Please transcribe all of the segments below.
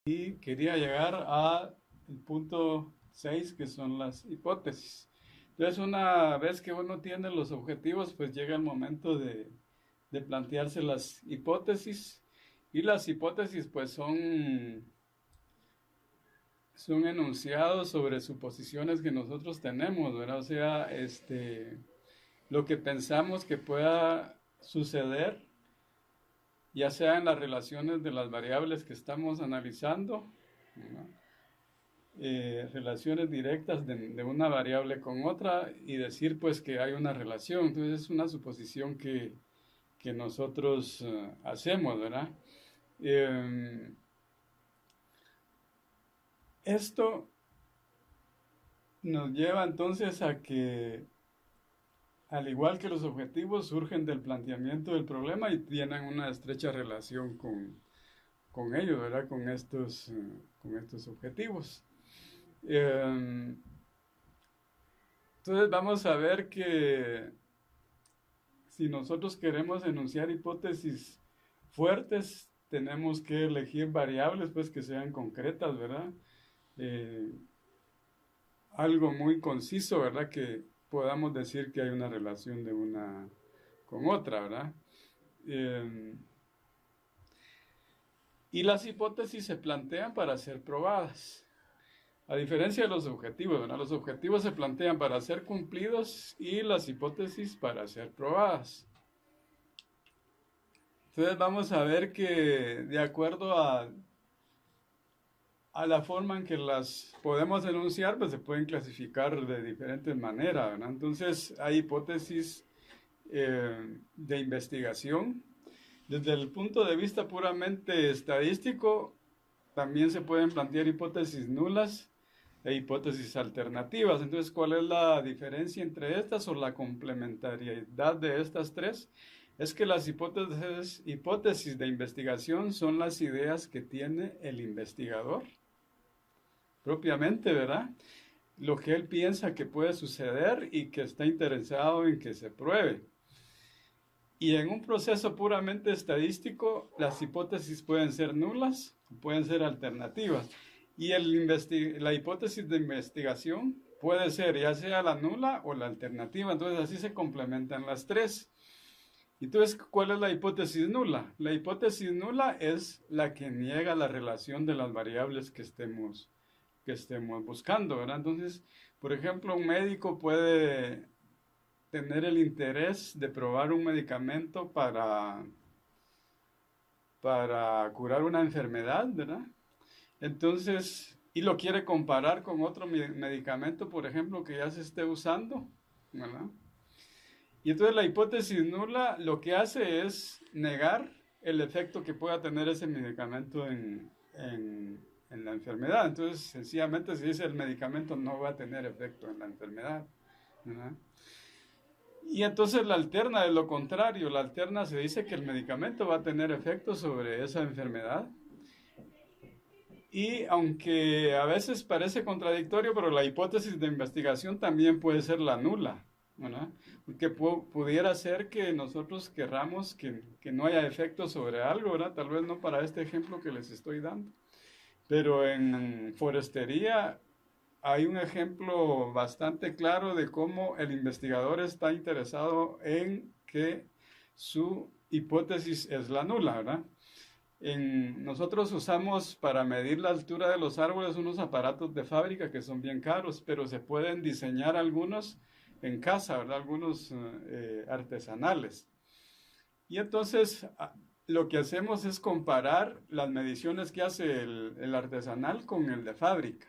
Y quería llegar a el punto 6 que son las hipótesis. Entonces, una vez que uno tiene los objetivos, pues llega el momento de plantearse las hipótesis. Y las hipótesis, pues son enunciados sobre suposiciones que nosotros tenemos, ¿verdad? O sea, lo que pensamos que pueda suceder, ya sea en las relaciones de las variables que estamos analizando, ¿verdad? Relaciones directas de una variable con otra y decir pues que hay una relación. Entonces es una suposición que nosotros hacemos, ¿verdad? Eh, Esto nos lleva entonces a que, al igual que los objetivos, surgen del planteamiento del problema y tienen una estrecha relación con ellos, ¿verdad? Con estos objetivos. Eh, entonces vamos a ver que si nosotros queremos enunciar hipótesis fuertes, tenemos que elegir variables pues que sean concretas, ¿verdad? Eh, Algo muy conciso, ¿verdad? Que podamos decir que hay una relación de una con otra, ¿verdad? Eh, y las hipótesis se plantean para ser probadas. A diferencia de los objetivos, ¿verdad? Los objetivos se plantean para ser cumplidos y las hipótesis para ser probadas. Entonces vamos a ver que de acuerdo a la forma en que las podemos enunciar, pues se pueden clasificar de diferentes maneras, ¿verdad? Entonces hay hipótesis de investigación. Desde el punto de vista puramente estadístico, también se pueden plantear hipótesis nulas e hipótesis alternativas. Entonces, ¿cuál es la diferencia entre estas o la complementariedad de estas tres? Es que las hipótesis de investigación son las ideas que tiene el investigador propiamente, ¿verdad? Lo que él piensa que puede suceder y que está interesado en que se pruebe. Y en un proceso puramente estadístico, las hipótesis pueden ser nulas, pueden ser alternativas. Y la hipótesis de investigación puede ser ya sea la nula o la alternativa. Entonces así se complementan las tres. Entonces, ¿cuál es la hipótesis nula? La hipótesis nula es la que niega la relación de las variables que estemos buscando, ¿verdad? Entonces, por ejemplo, un médico puede tener el interés de probar un medicamento para curar una enfermedad, ¿verdad? Entonces, y lo quiere comparar con otro medicamento, por ejemplo, que ya se esté usando, ¿verdad? Y entonces la hipótesis nula lo que hace es negar el efecto que pueda tener ese medicamento en la enfermedad. Entonces, sencillamente se dice el medicamento no va a tener efecto en la enfermedad, ¿verdad? Y entonces la alterna es lo contrario. La alterna se dice que el medicamento va a tener efecto sobre esa enfermedad. Y aunque a veces parece contradictorio, pero la hipótesis de investigación también puede ser la nula, ¿verdad? Porque pudiera ser que nosotros querramos que no haya efecto sobre algo, ¿verdad? Tal vez no para este ejemplo que les estoy dando. Pero en forestería hay un ejemplo bastante claro de cómo el investigador está interesado en que su hipótesis es la nula, ¿verdad? Nosotros usamos para medir la altura de los árboles unos aparatos de fábrica que son bien caros, pero se pueden diseñar algunos en casa, ¿verdad? Algunos artesanales. Y entonces lo que hacemos es comparar las mediciones que hace el artesanal con el de fábrica.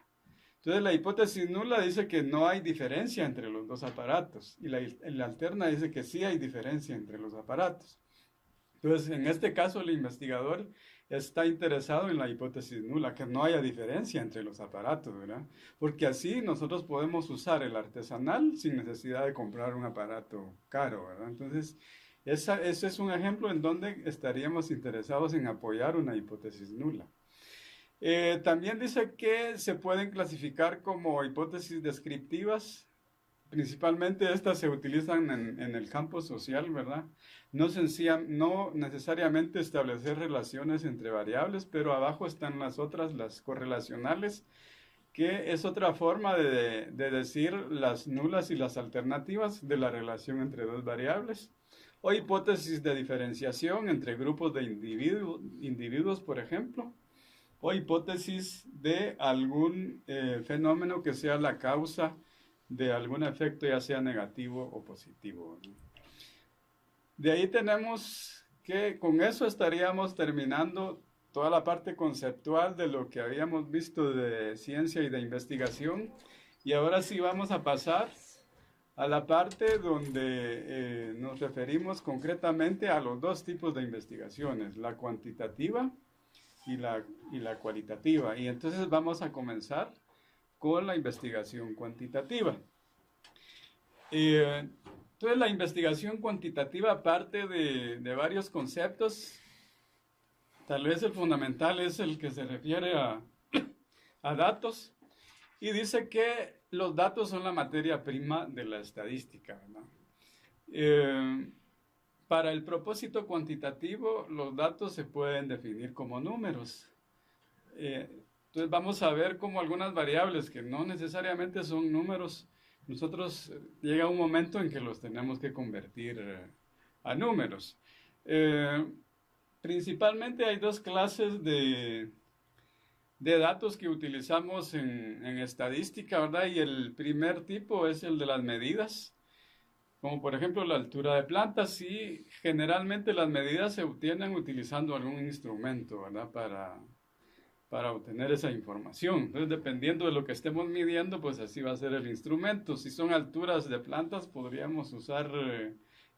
Entonces la hipótesis nula dice que no hay diferencia entre los dos aparatos y la alterna dice que sí hay diferencia entre los aparatos. Entonces, en este caso, el investigador está interesado en la hipótesis nula, que no haya diferencia entre los aparatos, ¿verdad? Porque así nosotros podemos usar el artesanal sin necesidad de comprar un aparato caro, ¿verdad? Entonces, ese es un ejemplo en donde estaríamos interesados en apoyar una hipótesis nula. También dice que se pueden clasificar como hipótesis descriptivas principalmente estas se utilizan en el campo social, ¿verdad? No necesariamente establecer relaciones entre variables, pero abajo están las otras, las correlacionales, que es otra forma de decir las nulas y las alternativas de la relación entre dos variables. O hipótesis de diferenciación entre grupos de individuos, por ejemplo. O hipótesis de algún fenómeno que sea la causa de algún efecto, ya sea negativo o positivo, ¿no? De ahí tenemos que con eso estaríamos terminando toda la parte conceptual de lo que habíamos visto de ciencia y de investigación. Y ahora sí vamos a pasar a la parte donde nos referimos concretamente a los dos tipos de investigaciones, la cuantitativa y la cualitativa. Y entonces vamos a comenzar con la investigación cuantitativa. Entonces la investigación cuantitativa parte de varios conceptos. Tal vez el fundamental es el que se refiere a datos y dice que los datos son la materia prima de la estadística, ¿verdad? Para el propósito cuantitativo, los datos se pueden definir como números. Entonces vamos a ver cómo algunas variables que no necesariamente son números, nosotros llega un momento en que los tenemos que convertir a números. Principalmente hay dos clases de datos que utilizamos en estadística, ¿verdad? Y el primer tipo es el de las medidas, como por ejemplo la altura de plantas, y generalmente las medidas se obtienen utilizando algún instrumento, ¿verdad? Para obtener esa información. Entonces, dependiendo de lo que estemos midiendo, pues así va a ser el instrumento. Si son alturas de plantas, podríamos usar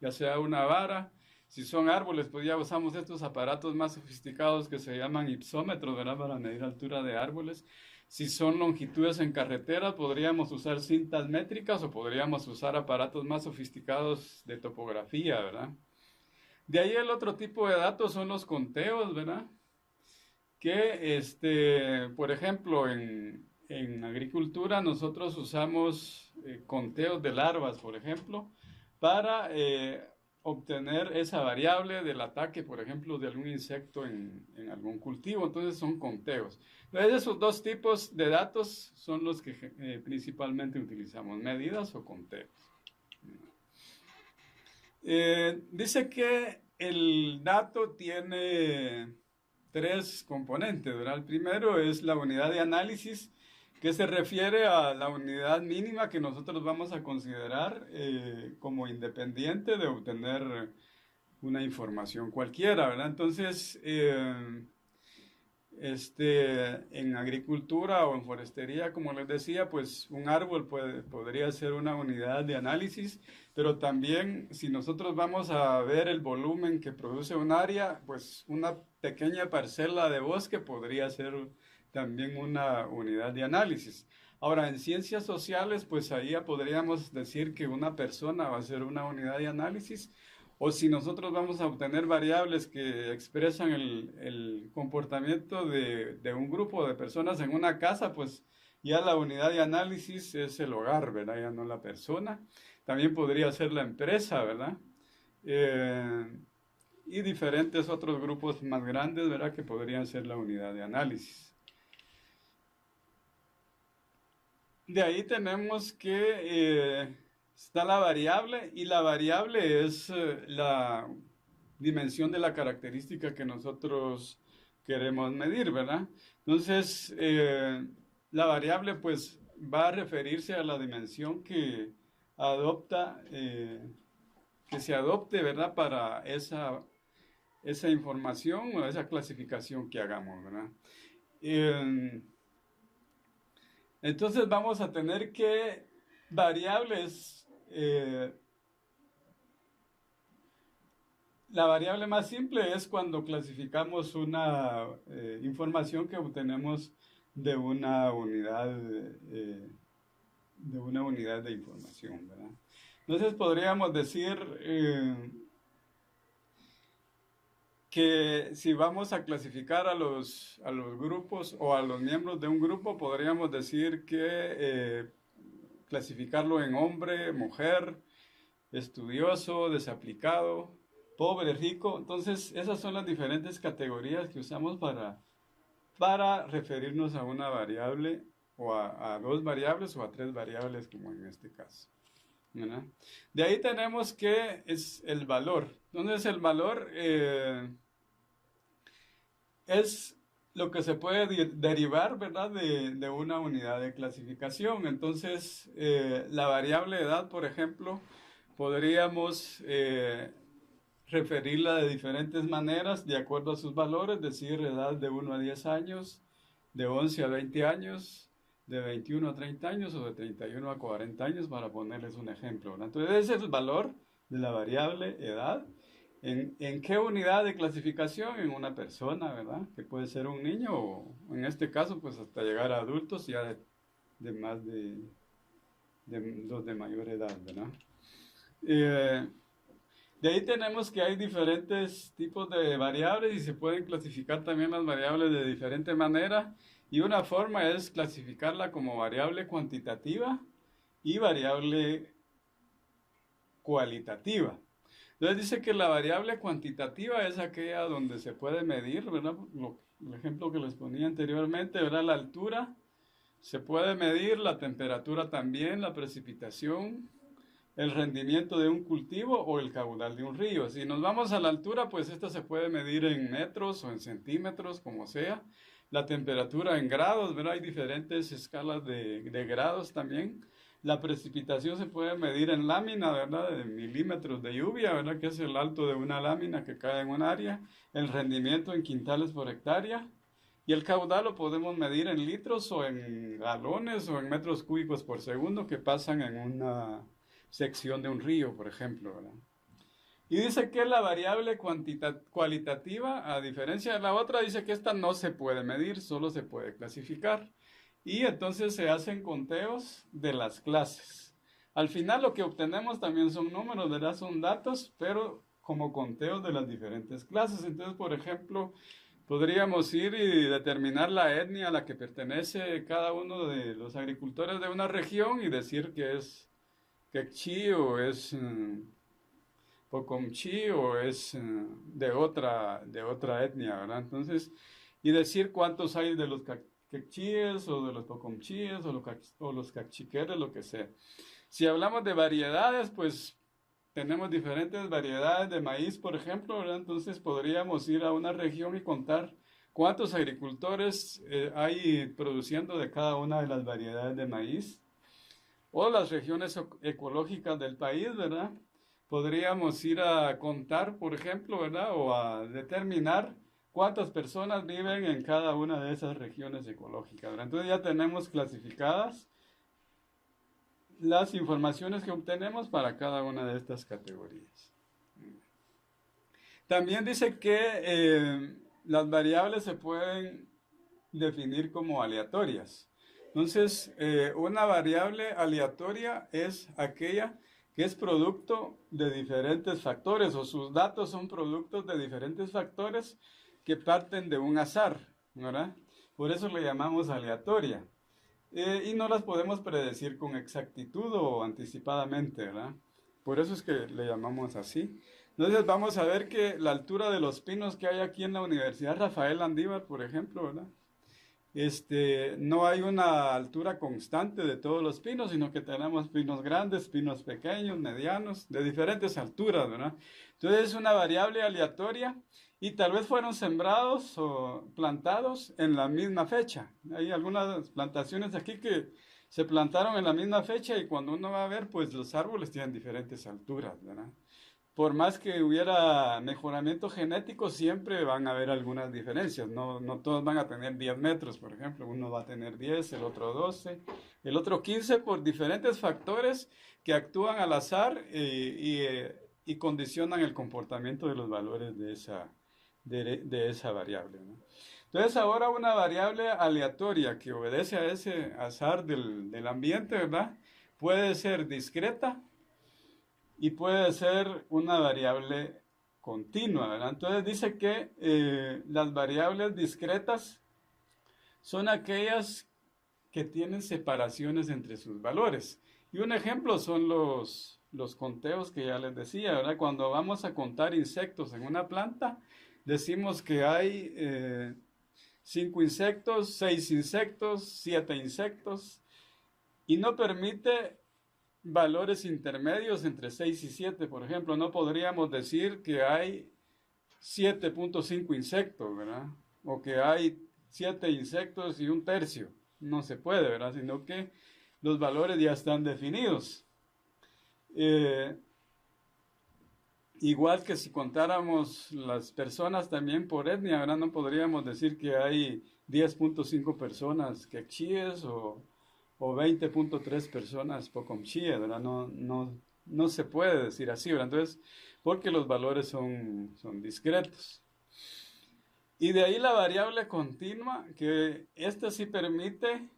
ya sea una vara. Si son árboles, pues ya usamos estos aparatos más sofisticados que se llaman ipsómetros, ¿verdad? Para medir altura de árboles. Si son longitudes en carretera, podríamos usar cintas métricas o podríamos usar aparatos más sofisticados de topografía, ¿verdad? De ahí el otro tipo de datos son los conteos, ¿verdad? Que, por ejemplo, en agricultura nosotros usamos conteos de larvas, por ejemplo, para obtener esa variable del ataque, por ejemplo, de algún insecto en algún cultivo. Entonces son conteos. Entonces esos dos tipos de datos son los que principalmente utilizamos, medidas o conteos. Dice que el dato tiene tres componentes, ¿verdad? El primero es la unidad de análisis, que se refiere a la unidad mínima que nosotros vamos a considerar como independiente de obtener una información cualquiera, ¿verdad? Entonces, en agricultura o en forestería, como les decía, pues un árbol podría ser una unidad de análisis, pero también si nosotros vamos a ver el volumen que produce un área, pues una pequeña parcela de bosque podría ser también una unidad de análisis. Ahora, en ciencias sociales, pues ahí ya podríamos decir que una persona va a ser una unidad de análisis, o si nosotros vamos a obtener variables que expresan el comportamiento de un grupo de personas en una casa, pues ya la unidad de análisis es el hogar, ¿verdad? Ya no la persona. También podría ser la empresa, ¿verdad? Y diferentes otros grupos más grandes, ¿verdad? Que podrían ser la unidad de análisis. De ahí tenemos que está la variable, y la variable es la dimensión de la característica que nosotros queremos medir, ¿verdad? Entonces, la variable pues va a referirse a la dimensión que adopta, que se adopte, ¿verdad? Para esa información o esa clasificación que hagamos, ¿verdad? Entonces vamos a tener que variables, la variable más simple es cuando clasificamos una información que obtenemos de una unidad, de información, ¿verdad? Entonces podríamos decir que si vamos a clasificar a los grupos o a los miembros de un grupo, podríamos decir que clasificarlo en hombre, mujer, estudioso, desaplicado, pobre, rico. Entonces, esas son las diferentes categorías que usamos para referirnos a una variable o a dos variables o a tres variables, como en este caso, ¿verdad? De ahí tenemos que es el valor. Entonces, el valor es lo que se puede derivar, ¿verdad?, de una unidad de clasificación. Entonces, la variable edad, por ejemplo, podríamos referirla de diferentes maneras de acuerdo a sus valores, decir edad de 1 a 10 años, de 11 a 20 años, de 21 a 30 años o de 31 a 40 años, para ponerles un ejemplo, ¿verdad? Entonces, ese es el valor de la variable edad. ¿En qué unidad de clasificación? En una persona, ¿verdad? Que puede ser un niño o en este caso, pues hasta llegar a adultos ya de más de los de mayor edad, ¿verdad? De ahí tenemos que hay diferentes tipos de variables y se pueden clasificar también las variables de diferente manera. Y una forma es clasificarla como variable cuantitativa y variable cualitativa. Entonces dice que la variable cuantitativa es aquella donde se puede medir, ¿verdad? El ejemplo que les ponía anteriormente, ¿verdad? La altura, se puede medir la temperatura también, la precipitación, el rendimiento de un cultivo o el caudal de un río. Si nos vamos a la altura, pues esta se puede medir en metros o en centímetros, como sea. La temperatura en grados, ¿verdad? Hay diferentes escalas de grados también. La precipitación se puede medir en lámina, ¿verdad? De milímetros de lluvia, ¿verdad? Que es el alto de una lámina que cae en un área. El rendimiento en quintales por hectárea. Y el caudal lo podemos medir en litros o en galones o en metros cúbicos por segundo que pasan en una sección de un río, por ejemplo, ¿verdad? Y dice que la variable cualitativa, a diferencia de la otra, dice que esta no se puede medir, solo se puede clasificar. Y entonces se hacen conteos de las clases. Al final lo que obtenemos también son números, ¿verdad? Son datos, pero como conteos de las diferentes clases. Entonces, por ejemplo, podríamos ir y determinar la etnia a la que pertenece cada uno de los agricultores de una región y decir que es quechí o es pocomchí o es de otra etnia, ¿verdad? Entonces, y decir cuántos hay de los quechíes o de los pocomchíes o los cachiqueres, lo que sea. Si hablamos de variedades, pues tenemos diferentes variedades de maíz, por ejemplo, ¿verdad? Entonces podríamos ir a una región y contar cuántos agricultores hay produciendo de cada una de las variedades de maíz. O las regiones ecológicas del país, ¿verdad? Podríamos ir a contar, por ejemplo, ¿verdad? O a determinar cuántas personas viven en cada una de esas regiones ecológicas, ¿verdad? Entonces ya tenemos clasificadas las informaciones que obtenemos para cada una de estas categorías. También dice que las variables se pueden definir como aleatorias. Entonces, una variable aleatoria es aquella que es producto de diferentes factores o sus datos son productos de diferentes factores que parten de un azar, ¿verdad? Por eso le llamamos aleatoria. Y no las podemos predecir con exactitud o anticipadamente, ¿verdad? Por eso es que le llamamos así. Entonces vamos a ver que la altura de los pinos que hay aquí en la Universidad Rafael Landívar, por ejemplo, ¿verdad? No hay una altura constante de todos los pinos, sino que tenemos pinos grandes, pinos pequeños, medianos, de diferentes alturas, ¿verdad? Entonces es una variable aleatoria y tal vez fueron sembrados o plantados en la misma fecha. Hay algunas plantaciones aquí que se plantaron en la misma fecha y cuando uno va a ver, pues los árboles tienen diferentes alturas, ¿verdad? Por más que hubiera mejoramiento genético, siempre van a haber algunas diferencias. No todos van a tener 10 metros, por ejemplo. Uno va a tener 10, el otro 12, el otro 15, por diferentes factores que actúan al azar y condicionan el comportamiento de los valores de esa variable, ¿no? Entonces ahora una variable aleatoria que obedece a ese azar del ambiente, ¿verdad? Puede ser discreta y puede ser una variable continua, ¿verdad? Entonces dice que las variables discretas son aquellas que tienen separaciones entre sus valores Y un ejemplo son los conteos que ya les decía, ¿verdad? Cuando vamos a contar insectos en una planta, decimos que hay 5 insectos, 6 insectos, 7 insectos, y no permite valores intermedios entre 6 y 7. Por ejemplo, no podríamos decir que hay 7.5 insectos, ¿verdad? O que hay 7 insectos y un tercio. No se puede, ¿verdad? Sino que los valores ya están definidos. Igual que si contáramos las personas también por etnia, ¿verdad? No podríamos decir que hay 10.5 personas quechíes o 20.3 personas pocomchíes, ¿verdad? No se puede decir así, ¿verdad? Entonces, porque los valores son discretos. Y de ahí la variable continua, que esta sí permite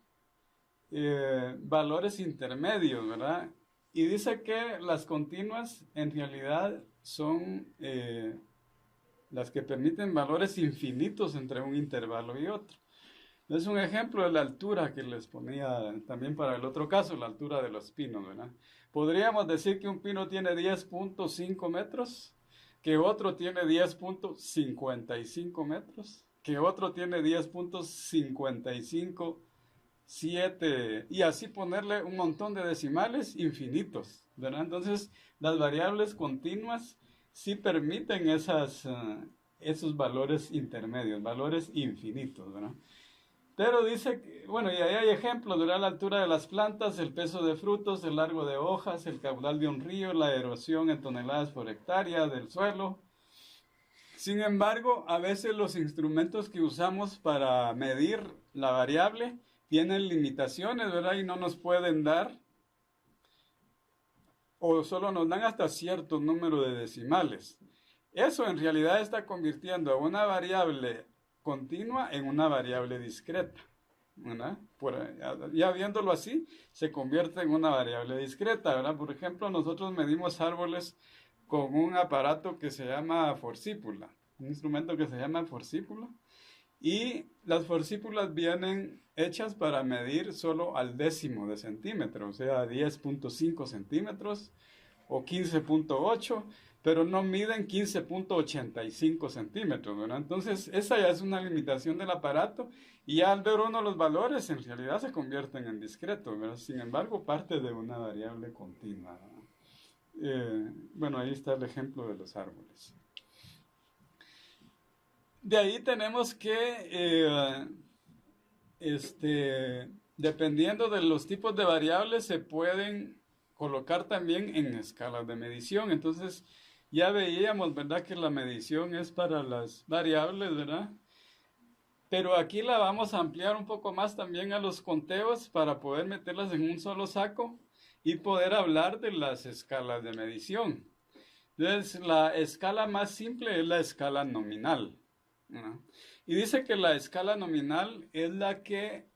valores intermedios, ¿verdad? Y dice que las continuas en realidad son las que permiten valores infinitos entre un intervalo y otro. Es un ejemplo de la altura que les ponía también para el otro caso, la altura de los pinos, ¿verdad? Podríamos decir que un pino tiene 10.5 metros, que otro tiene 10.55 metros, que otro tiene 10.55 y así ponerle un montón de decimales infinitos, ¿verdad? Entonces, las variables continuas sí permiten esos valores intermedios, valores infinitos, ¿verdad? Pero dice que, bueno, y ahí hay ejemplos, ¿verdad? La altura de las plantas, el peso de frutos, el largo de hojas, el caudal de un río, la erosión en toneladas por hectárea del suelo. Sin embargo, a veces los instrumentos que usamos para medir la variable tienen limitaciones, ¿verdad? Y no nos pueden dar, o solo nos dan hasta cierto número de decimales. Eso en realidad está convirtiendo a una variable continua en una variable discreta, ¿verdad? Ya viéndolo así, se convierte en una variable discreta, ¿verdad? Por ejemplo, nosotros medimos árboles con un aparato que se llama forcípula, un instrumento que se llama forcípula, y las forcípulas vienen hechas para medir solo al décimo de centímetro, o sea, 10.5 centímetros o 15.8, pero no miden 15.85 centímetros, ¿verdad? Entonces, esa ya es una limitación del aparato y ya al ver uno los valores, en realidad se convierten en discretos, ¿verdad? Sin embargo, parte de una variable continua, bueno, ahí está el ejemplo de los árboles. De ahí tenemos que, dependiendo de los tipos de variables, se pueden colocar también en escalas de medición. Entonces, ya veíamos, ¿verdad?, que la medición es para las variables, ¿verdad? Pero aquí la vamos a ampliar un poco más también a los conteos para poder meterlas en un solo saco y poder hablar de las escalas de medición. Entonces, la escala más simple es la escala nominal, ¿no? Y dice que la escala nominal es la que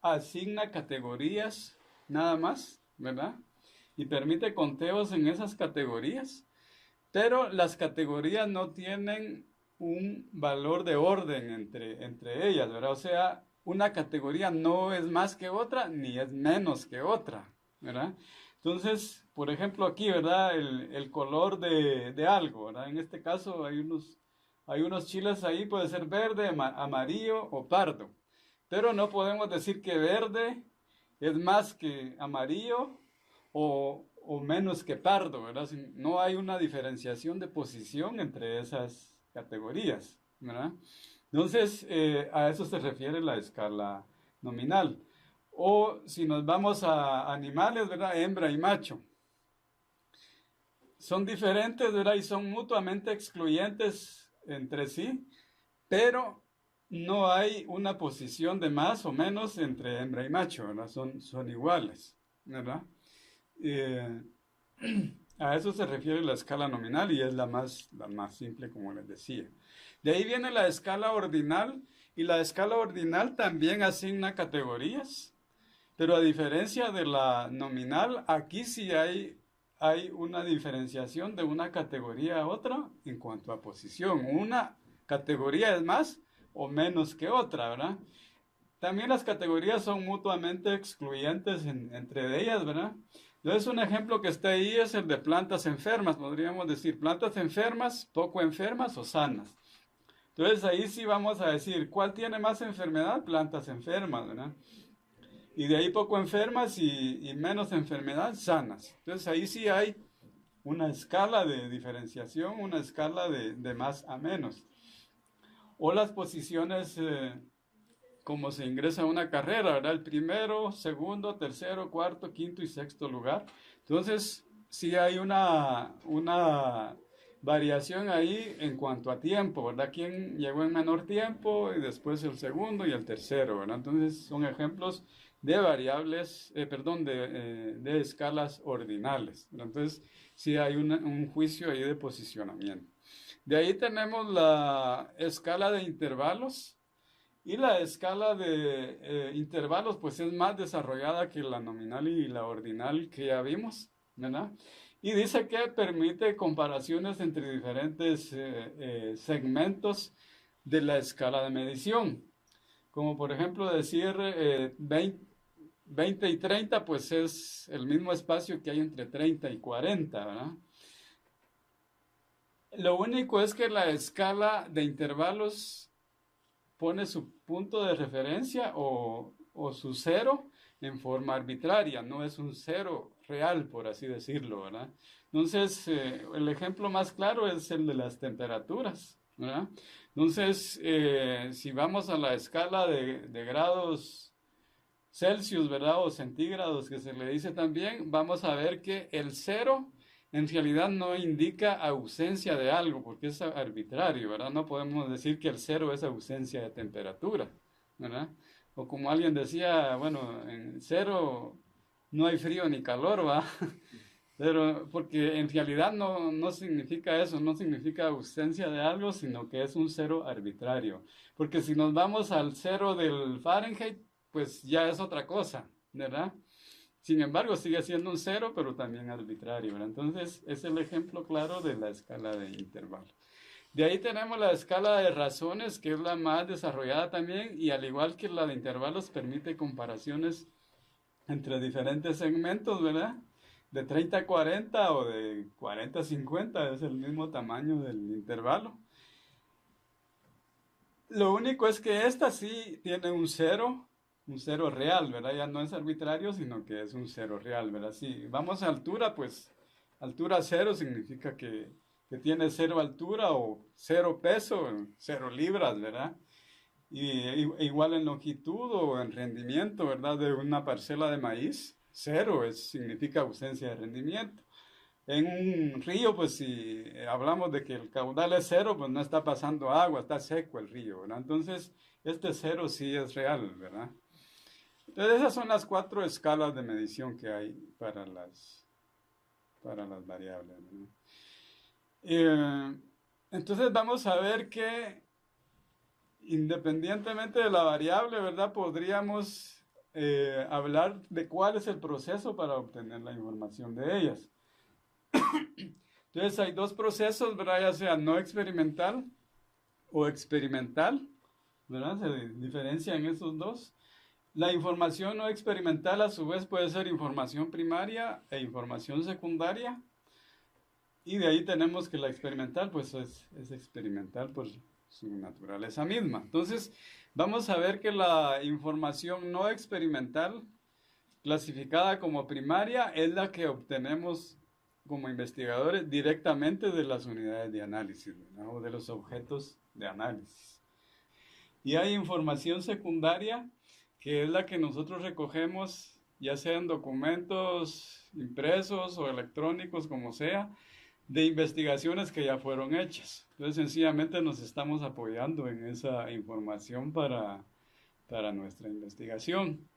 asigna categorías nada más, ¿verdad? Y permite conteos en esas categorías, pero las categorías no tienen un valor de orden entre ellas, ¿verdad? O sea, una categoría no es más que otra ni es menos que otra, ¿verdad? Entonces, por ejemplo, aquí, ¿verdad? El color de algo, ¿verdad? En este caso hay unos chiles ahí, puede ser verde, amarillo o pardo. Pero no podemos decir que verde es más que amarillo o menos que pardo, ¿verdad? No hay una diferenciación de posición entre esas categorías, ¿verdad? Entonces, a eso se refiere la escala nominal. O si nos vamos a animales, ¿verdad? Hembra y macho. Son diferentes, ¿verdad? Y son mutuamente excluyentes entre sí, pero no hay una posición de más o menos entre hembra y macho, ¿verdad? Son iguales, ¿verdad? A eso se refiere la escala nominal y es la más simple, como les decía. De ahí viene la escala ordinal, y la escala ordinal también asigna categorías, pero a diferencia de la nominal, aquí sí hay una diferenciación de una categoría a otra en cuanto a posición. Una categoría es más o menos que otra, ¿verdad? También las categorías son mutuamente excluyentes entre ellas, ¿verdad? Entonces, un ejemplo que está ahí es el de plantas enfermas. Podríamos decir plantas enfermas, poco enfermas o sanas. Entonces, ahí sí vamos a decir, ¿cuál tiene más enfermedad? Plantas enfermas, ¿verdad? Y de ahí poco enfermas y menos enfermedad, sanas. Entonces, ahí sí hay una escala de diferenciación, una escala de más a menos. O las posiciones como se ingresa a una carrera, ¿verdad? El primero, segundo, tercero, cuarto, quinto y sexto lugar. Entonces, sí hay una variación ahí en cuanto a tiempo, ¿verdad? ¿Quién llegó en menor tiempo y después el segundo y el tercero, ¿verdad? Entonces, son ejemplos de variables, de escalas ordinales, ¿verdad? Entonces, sí hay un juicio ahí de posicionamiento. De ahí tenemos la escala de intervalos. Y la escala de intervalos pues es más desarrollada que la nominal y la ordinal que ya vimos, ¿verdad? Y dice que permite comparaciones entre diferentes segmentos de la escala de medición. Como por ejemplo decir 20 y 30 pues es el mismo espacio que hay entre 30 y 40, ¿verdad? Lo único es que la escala de intervalos pone su punto de referencia o su cero en forma arbitraria, no es un cero real, por así decirlo, ¿verdad? Entonces, el ejemplo más claro es el de las temperaturas, ¿verdad? Entonces, si vamos a la escala de grados Celsius, ¿verdad? O centígrados, que se le dice también, vamos a ver que el cero en realidad no indica ausencia de algo, porque es arbitrario, ¿verdad? No podemos decir que el cero es ausencia de temperatura, ¿verdad? O como alguien decía, bueno, en cero no hay frío ni calor, ¿va? Pero porque en realidad no significa eso, no significa ausencia de algo, sino que es un cero arbitrario. Porque si nos vamos al cero del Fahrenheit, pues ya es otra cosa, ¿verdad? Sin embargo, sigue siendo un cero, pero también arbitrario, ¿verdad? Entonces, es el ejemplo claro de la escala de intervalo. De ahí tenemos la escala de razones, que es la más desarrollada también, y al igual que la de intervalos, permite comparaciones entre diferentes segmentos, ¿verdad? De 30 a 40 o de 40 a 50, es el mismo tamaño del intervalo. Lo único es que esta sí tiene un cero real, ¿verdad? Ya no es arbitrario, sino que es un cero real, ¿verdad? Si vamos a altura, pues altura cero significa que tiene cero altura o cero peso, cero libras, ¿verdad? Igual en longitud o en rendimiento, ¿verdad? De una parcela de maíz, cero significa ausencia de rendimiento. En un río, pues si hablamos de que el caudal es cero, pues no está pasando agua, está seco el río, ¿verdad? Entonces, este cero sí es real, ¿verdad? Entonces, esas son las 4 escalas de medición que hay para las variables, ¿verdad? Entonces, vamos a ver que independientemente de la variable, ¿verdad? Podríamos hablar de cuál es el proceso para obtener la información de ellas. Entonces hay dos procesos, ¿verdad? Ya sea no experimental o experimental, ¿verdad? Se diferencian esos dos. La información no experimental a su vez puede ser información primaria e información secundaria. Y de ahí tenemos que la experimental pues es experimental por su naturaleza misma. Entonces vamos a ver que la información no experimental clasificada como primaria es la que obtenemos como investigadores directamente de las unidades de análisis, ¿verdad? O de los objetos de análisis. Y hay información secundaria que es la que nosotros recogemos, ya sean documentos impresos o electrónicos, como sea, de investigaciones que ya fueron hechas. Entonces, sencillamente nos estamos apoyando en esa información para nuestra investigación.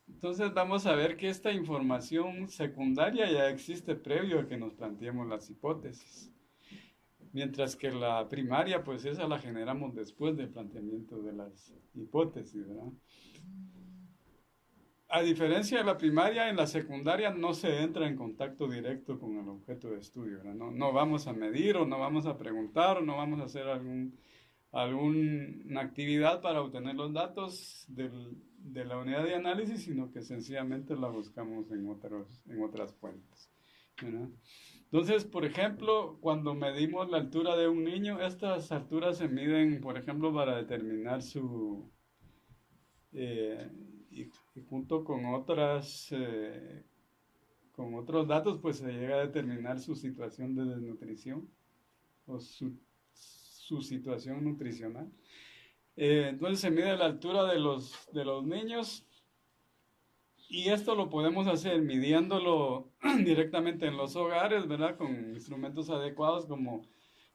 Entonces vamos a ver que esta información secundaria ya existe previo a que nos planteemos las hipótesis. Mientras que la primaria, pues esa la generamos después del planteamiento de las hipótesis, ¿verdad? A diferencia de la primaria, en la secundaria no se entra en contacto directo con el objeto de estudio, ¿verdad? No vamos a medir o no vamos a preguntar o no vamos a hacer alguna actividad para obtener los datos de la unidad de análisis, sino que sencillamente la buscamos en otras fuentes, ¿verdad? Entonces, por ejemplo, cuando medimos la altura de un niño, estas alturas se miden, por ejemplo, para determinar eh, y junto con otros datos, pues se llega a determinar su situación de desnutrición o su situación nutricional. Entonces se mide la altura de los niños y esto lo podemos hacer midiéndolo directamente en los hogares, ¿verdad? Con instrumentos adecuados como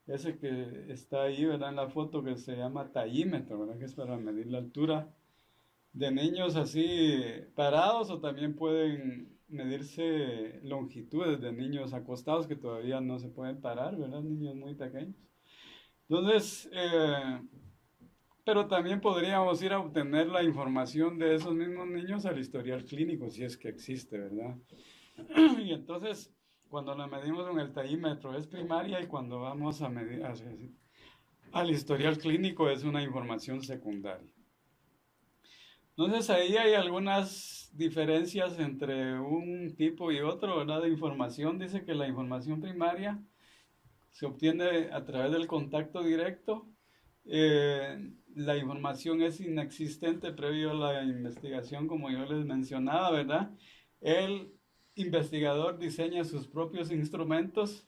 ese que está ahí, ¿verdad? En la foto que se llama tallímetro, ¿verdad? Que es para medir la altura de niños así parados o también pueden medirse longitudes de niños acostados que todavía no se pueden parar, ¿verdad? Niños muy pequeños. Entonces, pero también podríamos ir a obtener la información de esos mismos niños al historial clínico, si es que existe, ¿verdad? Y entonces, cuando la medimos con el tallímetro es primaria y cuando vamos a medir al historial clínico es una información secundaria. Entonces ahí hay algunas diferencias entre un tipo y otro, ¿verdad? De información. Dice que la información primaria se obtiene a través del contacto directo. La información es inexistente previo a la investigación, como yo les mencionaba, ¿verdad? El investigador diseña sus propios instrumentos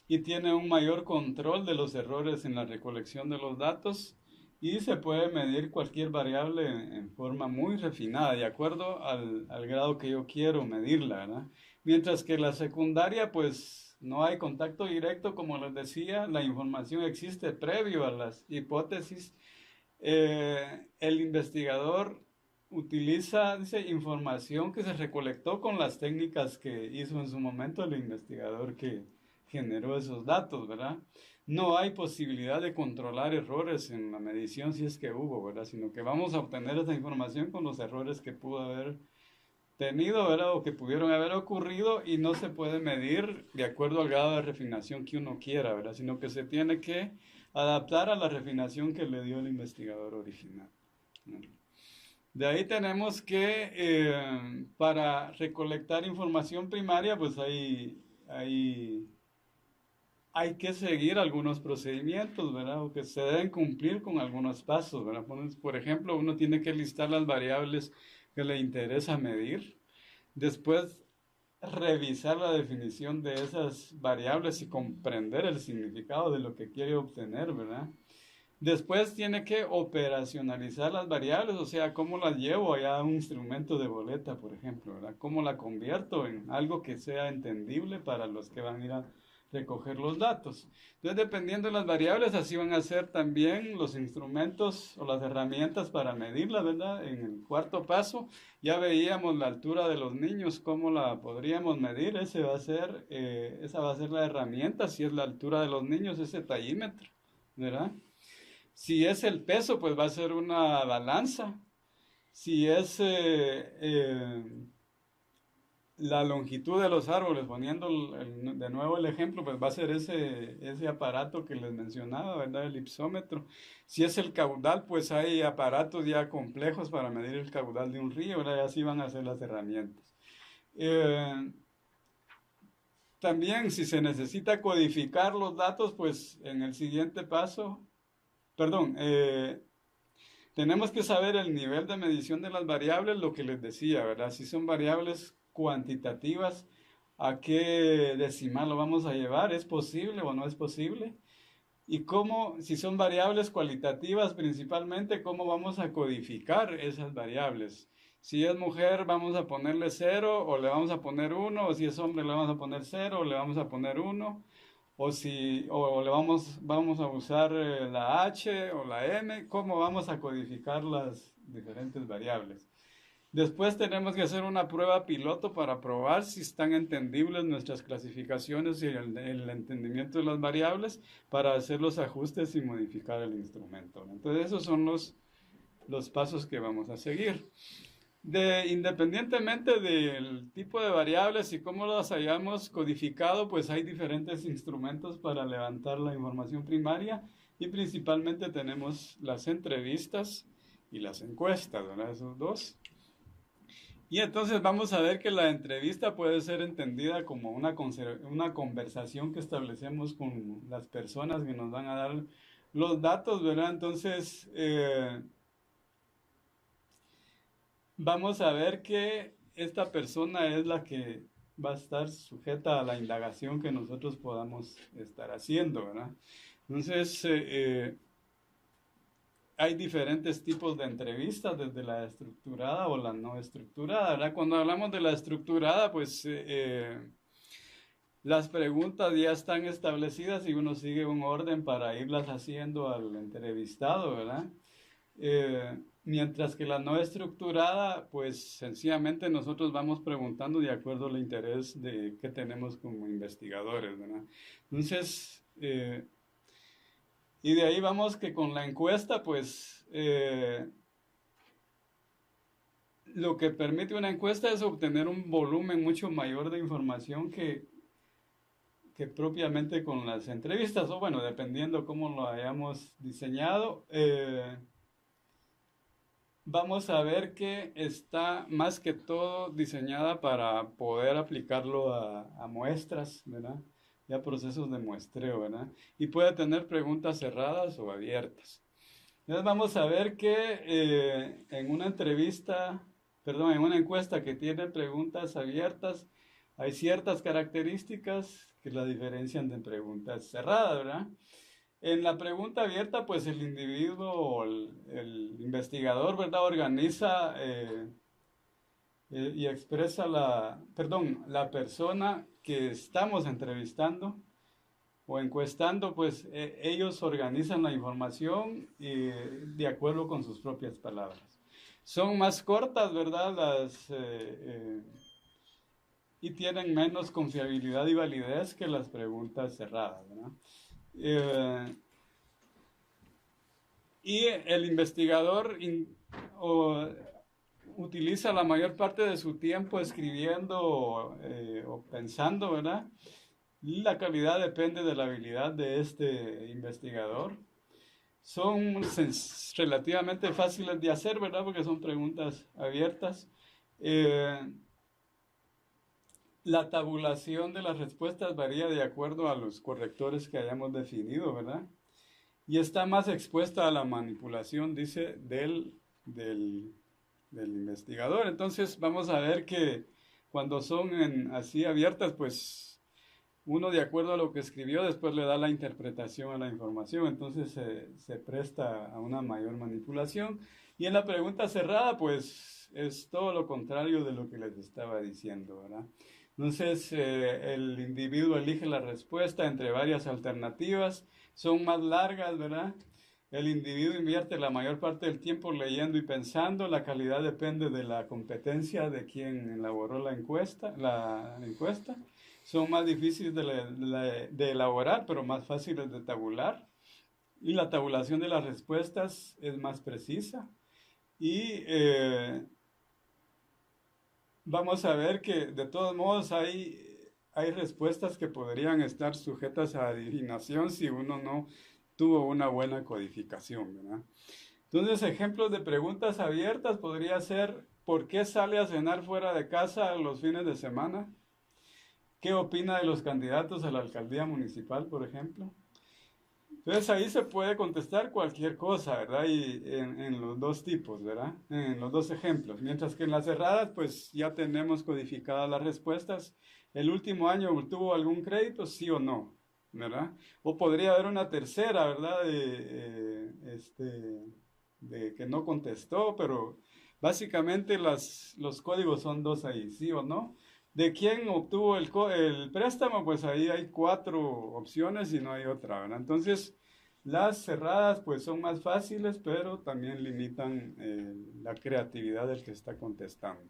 y tiene un mayor control de los errores en la recolección de los datos y se puede medir cualquier variable en forma muy refinada, de acuerdo al grado que yo quiero medirla, ¿verdad? Mientras que la secundaria, pues no hay contacto directo, como les decía, la información existe previo a las hipótesis. El investigador utiliza, dice, información que se recolectó con las técnicas que hizo en su momento el investigador que generó esos datos, ¿verdad? No hay posibilidad de controlar errores en la medición si es que hubo, ¿verdad? Sino que vamos a obtener esa información con los errores que pudo haber tenido, ¿verdad? O que pudieron haber ocurrido y no se puede medir de acuerdo al grado de refinación que uno quiera, ¿verdad? Sino que se tiene que adaptar a la refinación que le dio el investigador original, ¿no? De ahí tenemos que para recolectar información primaria, pues hay que seguir algunos procedimientos, ¿verdad? O que se deben cumplir con algunos pasos, ¿verdad? Por ejemplo, uno tiene que listar las variables que le interesa medir. Después, revisar la definición de esas variables y comprender el significado de lo que quiere obtener, ¿verdad? Después tiene que operacionalizar las variables, o sea, cómo las llevo allá a un instrumento de boleta, por ejemplo, ¿verdad? Cómo la convierto en algo que sea entendible para los que van a ir a recoger los datos. Entonces, dependiendo de las variables, así van a ser también los instrumentos o las herramientas para medirla, ¿verdad? En el cuarto paso, ya veíamos la altura de los niños, cómo la podríamos medir. Esa va a ser la herramienta, si es la altura de los niños, ese tallímetro, ¿verdad? Si es el peso, pues va a ser una balanza. Si es la longitud de los árboles, poniendo de nuevo el ejemplo, pues va a ser ese aparato que les mencionaba, ¿verdad? El ipsómetro. Si es el caudal, pues hay aparatos ya complejos para medir el caudal de un río, ¿verdad? Y así van a ser las herramientas. También si se necesita codificar los datos, pues en el siguiente paso, perdón, tenemos que saber el nivel de medición de las variables, lo que les decía, ¿verdad? Si son variables cuantitativas, ¿a qué decimal lo vamos a llevar? ¿Es posible o no es posible? Y cómo, si son variables cualitativas principalmente, ¿cómo vamos a codificar esas variables? Si es mujer, vamos a ponerle 0 o le vamos a poner 1, o si es hombre, le vamos a poner 0 o le vamos a poner 1. O le vamos a usar la H o la M, ¿cómo vamos a codificar las diferentes variables? Después tenemos que hacer una prueba piloto para probar si están entendibles nuestras clasificaciones y el entendimiento de las variables para hacer los ajustes y modificar el instrumento. Entonces esos son los pasos que vamos a seguir. Independientemente del tipo de variables y cómo las hayamos codificado, pues hay diferentes instrumentos para levantar la información primaria y principalmente tenemos las entrevistas y las encuestas, ¿verdad? Esos dos. Y entonces vamos a ver que la entrevista puede ser entendida como una conversación que establecemos con las personas que nos van a dar los datos, ¿verdad? Entonces, vamos a ver que esta persona es la que va a estar sujeta a la indagación que nosotros podamos estar haciendo, ¿verdad? Entonces, hay diferentes tipos de entrevistas, desde la estructurada o la no estructurada, ¿verdad? Cuando hablamos de la estructurada, pues las preguntas ya están establecidas y uno sigue un orden para irlas haciendo al entrevistado, ¿verdad? Mientras que la no estructurada, pues sencillamente nosotros vamos preguntando de acuerdo al interés que tenemos como investigadores, ¿verdad? Entonces, y de ahí vamos que con la encuesta, pues lo que permite una encuesta es obtener un volumen mucho mayor de información que propiamente con las entrevistas, o bueno, dependiendo cómo lo hayamos diseñado. Vamos a ver que está más que todo diseñada para poder aplicarlo a muestras, ¿verdad? Ya procesos de muestreo, ¿verdad? Y puede tener preguntas cerradas o abiertas. Entonces vamos a ver que en una entrevista, perdón, en una encuesta que tiene preguntas abiertas, hay ciertas características que la diferencian de preguntas cerradas, ¿verdad? En la pregunta abierta, pues el individuo o el investigador, ¿verdad? Organiza y expresa la persona que estamos entrevistando o encuestando, pues ellos organizan la información de acuerdo con sus propias palabras. Son más cortas, ¿verdad? Y tienen menos confiabilidad y validez que las preguntas cerradas, ¿verdad? Y el investigador utiliza la mayor parte de su tiempo escribiendo o pensando, ¿verdad? Y la calidad depende de la habilidad de este investigador. Son relativamente fáciles de hacer, ¿verdad? Porque son preguntas abiertas. La tabulación de las respuestas varía de acuerdo a los correctores que hayamos definido, ¿verdad? Y está más expuesta a la manipulación, dice, del investigador. Entonces vamos a ver que cuando son así abiertas, pues uno de acuerdo a lo que escribió después le da la interpretación a la información, entonces se presta a una mayor manipulación. Y en la pregunta cerrada, pues es todo lo contrario de lo que les estaba diciendo, ¿verdad? Entonces el individuo elige la respuesta entre varias alternativas, son más largas, ¿verdad? El individuo invierte la mayor parte del tiempo leyendo y pensando, la calidad depende de la competencia de quien elaboró la encuesta. Son más difíciles de elaborar, pero más fáciles de tabular. Y la tabulación de las respuestas es más precisa. Y vamos a ver que de todos modos hay respuestas que podrían estar sujetas a adivinación si uno no tuvo una buena codificación, ¿verdad? Entonces, ejemplos de preguntas abiertas podría ser: ¿por qué sale a cenar fuera de casa los fines de semana? ¿Qué opina de los candidatos a la alcaldía municipal, por ejemplo? Entonces ahí se puede contestar cualquier cosa, ¿verdad? Y en los dos tipos, ¿verdad? En los dos ejemplos. Mientras que en las cerradas, pues ya tenemos codificadas las respuestas. ¿El último año tuvo algún crédito? Sí o no, ¿verdad? O podría haber una tercera, ¿verdad? De que no contestó, pero básicamente los códigos son dos ahí, sí o no. ¿De quién obtuvo el préstamo? Pues ahí hay cuatro opciones y no hay otra, ¿verdad? Entonces, las cerradas pues son más fáciles, pero también limitan la creatividad del que está contestando.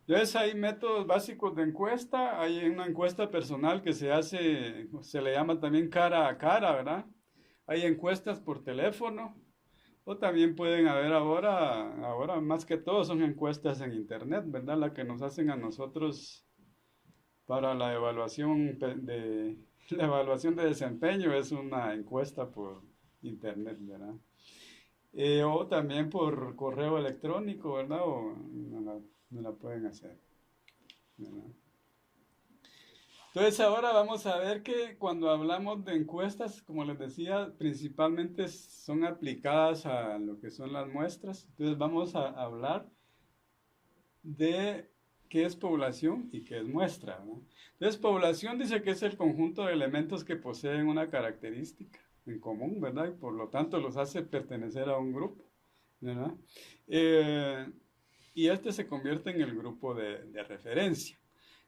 Entonces, hay métodos básicos de encuesta. Hay una encuesta personal que se hace, se le llama también cara a cara, ¿verdad? Hay encuestas por teléfono. O también pueden haber ahora más que todo son encuestas en internet, ¿verdad? La que nos hacen a nosotros para la evaluación la evaluación de desempeño es una encuesta por internet, ¿verdad? o también por correo electrónico, ¿verdad? O no la pueden hacer, ¿verdad? Entonces ahora vamos a ver que cuando hablamos de encuestas, como les decía, principalmente son aplicadas a lo que son las muestras. Entonces vamos a hablar de qué es población y qué es muestra, ¿no? Entonces población dice que es el conjunto de elementos que poseen una característica en común, ¿verdad? Y por lo tanto los hace pertenecer a un grupo, ¿verdad? Eh, y este se convierte en el grupo de referencia.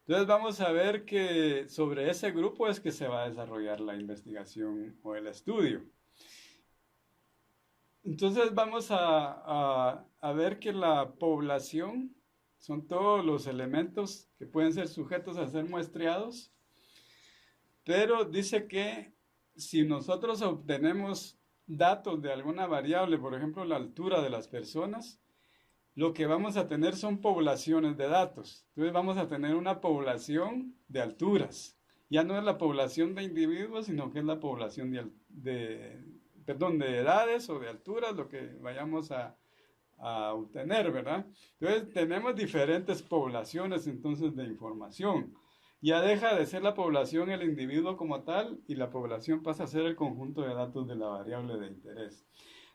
Entonces vamos a ver que sobre ese grupo es que se va a desarrollar la investigación o el estudio. Entonces vamos a ver que la población son todos los elementos que pueden ser sujetos a ser muestreados, pero dice que si nosotros obtenemos datos de alguna variable, por ejemplo la altura de las personas, lo que vamos a tener son poblaciones de datos. Entonces vamos a tener una población de alturas. Ya no es la población de individuos, sino que es la población de edades o de alturas, lo que vayamos a obtener, ¿verdad? Entonces tenemos diferentes poblaciones entonces de información. Ya deja de ser la población el individuo como tal y la población pasa a ser el conjunto de datos de la variable de interés.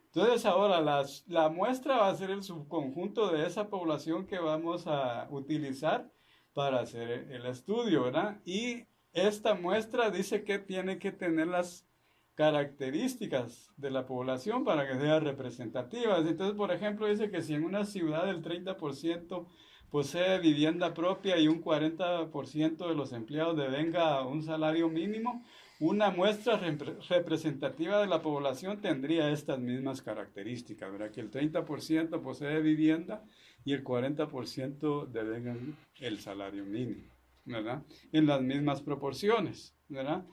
Entonces ahora la muestra va a ser el subconjunto de esa población que vamos a utilizar para hacer el estudio, ¿verdad? Y esta muestra dice que tiene que tener las características de la población para que sea representativa. Entonces, por ejemplo, dice que si en una ciudad el 30% posee vivienda propia y un 40% de los empleados devenga un salario mínimo, una muestra representativa de la población tendría estas mismas características, ¿verdad? Que el 30% posee vivienda y el 40% devengan el salario mínimo, ¿verdad? En las mismas proporciones, ¿verdad?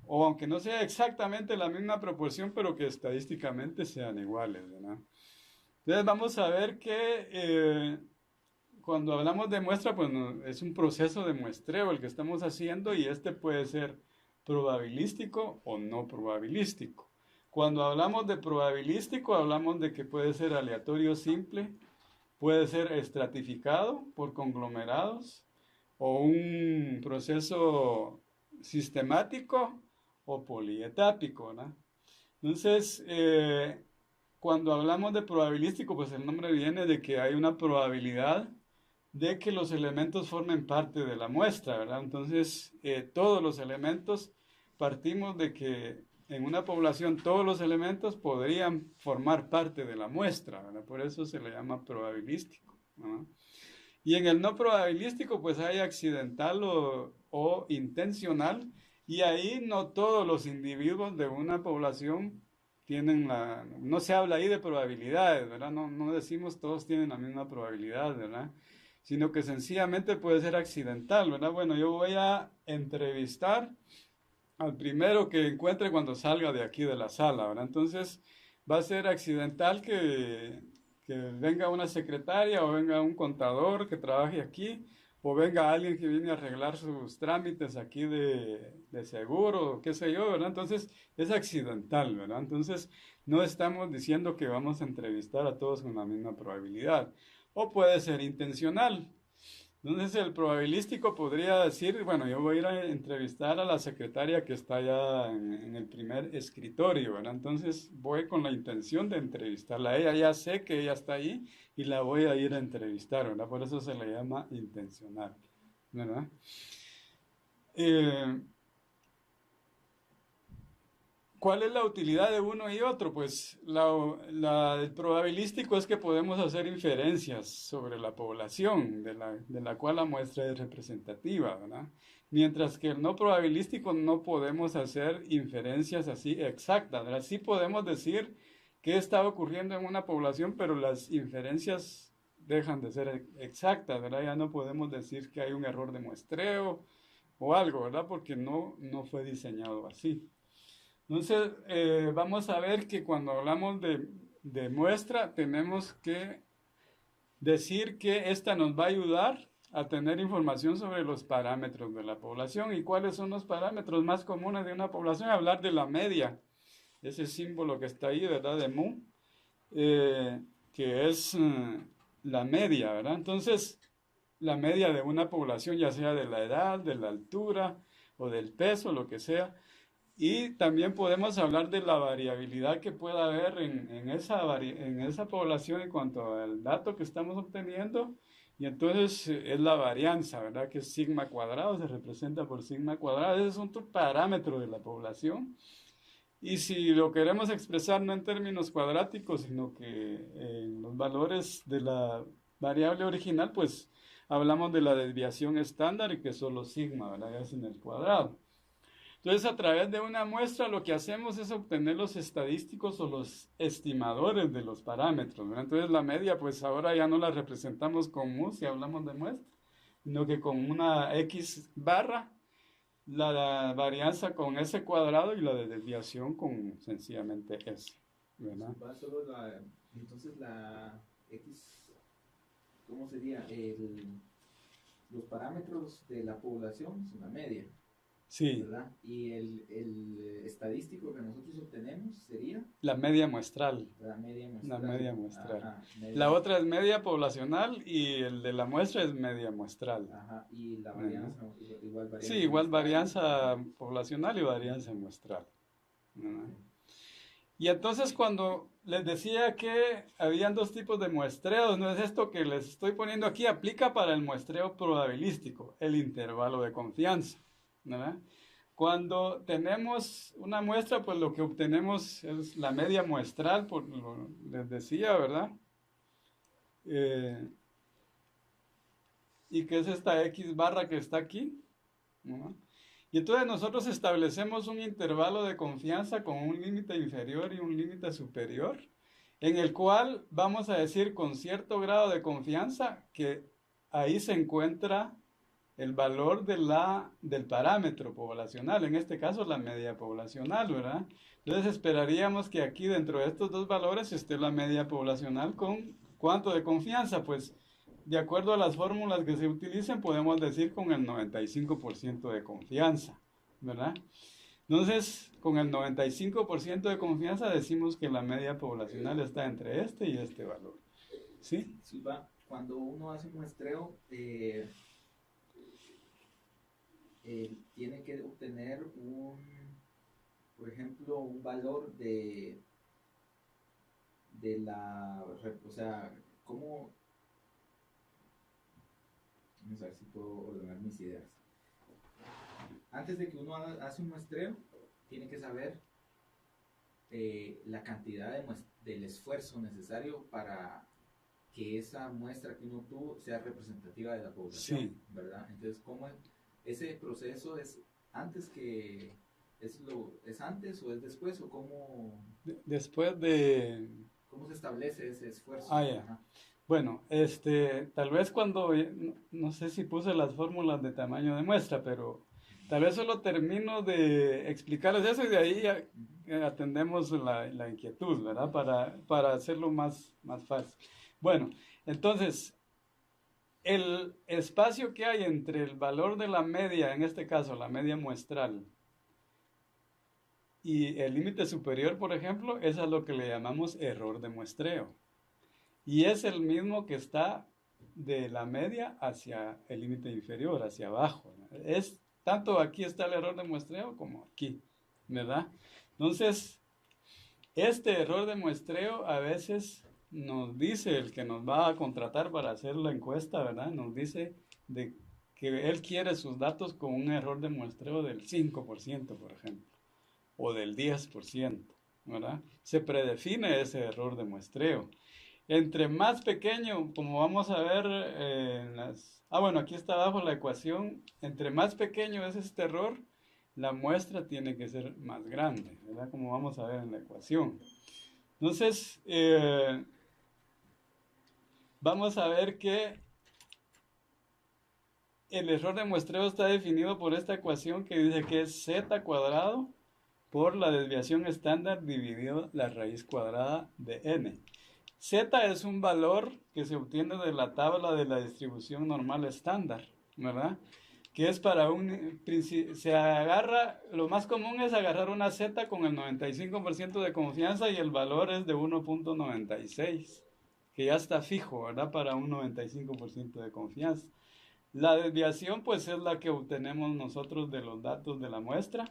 O aunque no sea exactamente la misma proporción, pero que estadísticamente sean iguales, ¿verdad? Entonces vamos a ver que cuando hablamos de muestra, pues es un proceso de muestreo el que estamos haciendo y este puede ser probabilístico o no probabilístico. Cuando hablamos de probabilístico, hablamos de que puede ser aleatorio simple, puede ser estratificado por conglomerados o un proceso sistemático o polietápico, ¿no? Entonces, cuando hablamos de probabilístico, pues el nombre viene de que hay una probabilidad de que los elementos formen parte de la muestra, ¿verdad? Entonces, todos los elementos, partimos de que en una población todos los elementos podrían formar parte de la muestra, ¿verdad? Por eso se le llama probabilístico, ¿no? Y en el no probabilístico, pues hay accidental o intencional, y ahí no todos los individuos de una población tienen no se habla ahí de probabilidades, ¿verdad? No decimos todos tienen la misma probabilidad, ¿verdad? Sino que sencillamente puede ser accidental, ¿verdad? Bueno, yo voy a entrevistar al primero que encuentre cuando salga de aquí de la sala, ¿verdad? Entonces va a ser accidental que venga una secretaria o venga un contador que trabaje aquí o venga alguien que viene a arreglar sus trámites aquí de seguro o qué sé yo, ¿verdad? Entonces es accidental, ¿verdad? Entonces no estamos diciendo que vamos a entrevistar a todos con la misma probabilidad. O puede ser intencional. Entonces el probabilístico podría decir, bueno, yo voy a ir a entrevistar a la secretaria que está allá en el primer escritorio, ¿verdad? Entonces voy con la intención de entrevistarla a ella, ya sé que ella está ahí y la voy a ir a entrevistar, ¿verdad? Por eso se le llama intencional, ¿verdad? ¿Cuál es la utilidad de uno y otro? Pues el probabilístico es que podemos hacer inferencias sobre la población de la cual la muestra es representativa, ¿verdad? Mientras que el no probabilístico no podemos hacer inferencias así exactas, ¿verdad? Sí podemos decir qué está ocurriendo en una población, pero las inferencias dejan de ser exactas, ¿verdad? Ya no podemos decir que hay un error de muestreo o algo, ¿verdad? Porque no fue diseñado así. Entonces, vamos a ver que cuando hablamos de muestra, tenemos que decir que esta nos va a ayudar a tener información sobre los parámetros de la población. ¿Y cuáles son los parámetros más comunes de una población? Hablar de la media, ese símbolo que está ahí, ¿verdad? De mu. que es la media, ¿verdad? Entonces, la media de una población, ya sea de la edad, de la altura o del peso, lo que sea. Y también podemos hablar de la variabilidad que pueda haber en esa población en cuanto al dato que estamos obteniendo. Y entonces es la varianza, ¿verdad? Que es sigma cuadrado, se representa por sigma cuadrado. Ese es un parámetro de la población. Y si lo queremos expresar no en términos cuadráticos, sino que en los valores de la variable original, pues hablamos de la desviación estándar y que es solo sigma, ¿verdad? Ya es en el cuadrado. Entonces, a través de una muestra lo que hacemos es obtener los estadísticos o los estimadores de los parámetros, ¿verdad? Entonces, la media, pues ahora ya no la representamos con mu si hablamos de muestra, sino que con una x barra, la varianza con s cuadrado y la de desviación con sencillamente s, ¿verdad? Va solo entonces la X, ¿cómo sería? Los parámetros de la población son la media, Sí, ¿verdad? Y el estadístico que nosotros obtenemos sería la media muestral. la media La muestral. media muestral. Ajá, media La otra es media poblacional y el de la muestra es media muestral. Ajá, y la ¿Verdad? varianza, igual Sí, varianza igual muestral. varianza poblacional y varianza muestral. ¿Verdad? Ok. Y entonces cuando les decía que habían dos tipos de muestreos, no es esto que les estoy poniendo aquí, aplica para el muestreo probabilístico, el intervalo de confianza, ¿verdad? Cuando tenemos una muestra, pues lo que obtenemos es la media muestral, les decía, ¿verdad? Eh, y que es esta X barra que está aquí, ¿no? Y entonces nosotros establecemos un intervalo de confianza con un límite inferior y un límite superior, en el cual vamos a decir con cierto grado de confianza que ahí se encuentra el valor del parámetro poblacional, en este caso la media poblacional, ¿verdad? Entonces esperaríamos que aquí dentro de estos dos valores esté la media poblacional con ¿cuánto de confianza? Pues de acuerdo a las fórmulas que se utilicen podemos decir con el 95% de confianza, ¿verdad? Entonces, con el 95% de confianza decimos que la media poblacional está entre este y este valor, ¿sí? Silva, cuando uno hace un muestreo, tiene que obtener por ejemplo, un valor o sea, ¿cómo? Vamos a ver si puedo ordenar mis ideas. Antes de que uno hace un muestreo, tiene que saber la cantidad del esfuerzo necesario para que esa muestra que uno tuvo sea representativa de la población, Sí. ¿verdad? Entonces, ¿cómo ese proceso es antes que es antes o es después o Después de... cómo se establece ese esfuerzo? Ah, ya. Ajá. Bueno, tal vez cuando, no sé si puse las fórmulas de tamaño de muestra, pero tal vez solo termino de explicarles eso y de ahí atendemos la inquietud, ¿verdad? Para hacerlo más fácil. Bueno, entonces, el espacio que hay entre el valor de la media, en este caso la media muestral, y el límite superior, por ejemplo, es a lo que le llamamos error de muestreo. Y es el mismo que está de la media hacia el límite inferior, hacia abajo. Es tanto aquí está el error de muestreo como aquí, ¿verdad? Entonces, este error de muestreo a veces nos dice el que nos va a contratar para hacer la encuesta, ¿verdad? Nos dice de que él quiere sus datos con un error de muestreo del 5%, por ejemplo, o del 10%, ¿verdad? Se predefine ese error de muestreo. Entre más pequeño, como vamos a ver bueno, aquí está abajo la ecuación. Entre más pequeño es este error, la muestra tiene que ser más grande, ¿verdad? Como vamos a ver en la ecuación. Entonces, vamos a ver que el error de muestreo está definido por esta ecuación que dice que es z cuadrado por la desviación estándar dividido la raíz cuadrada de n. Z es un valor que se obtiene de la tabla de la distribución normal estándar, ¿verdad? que es para se agarra, lo más común es agarrar una Z con el 95% de confianza y el valor es de 1.96, que ya está fijo, ¿verdad? Para un 95% de confianza. La desviación pues es la que obtenemos nosotros de los datos de la muestra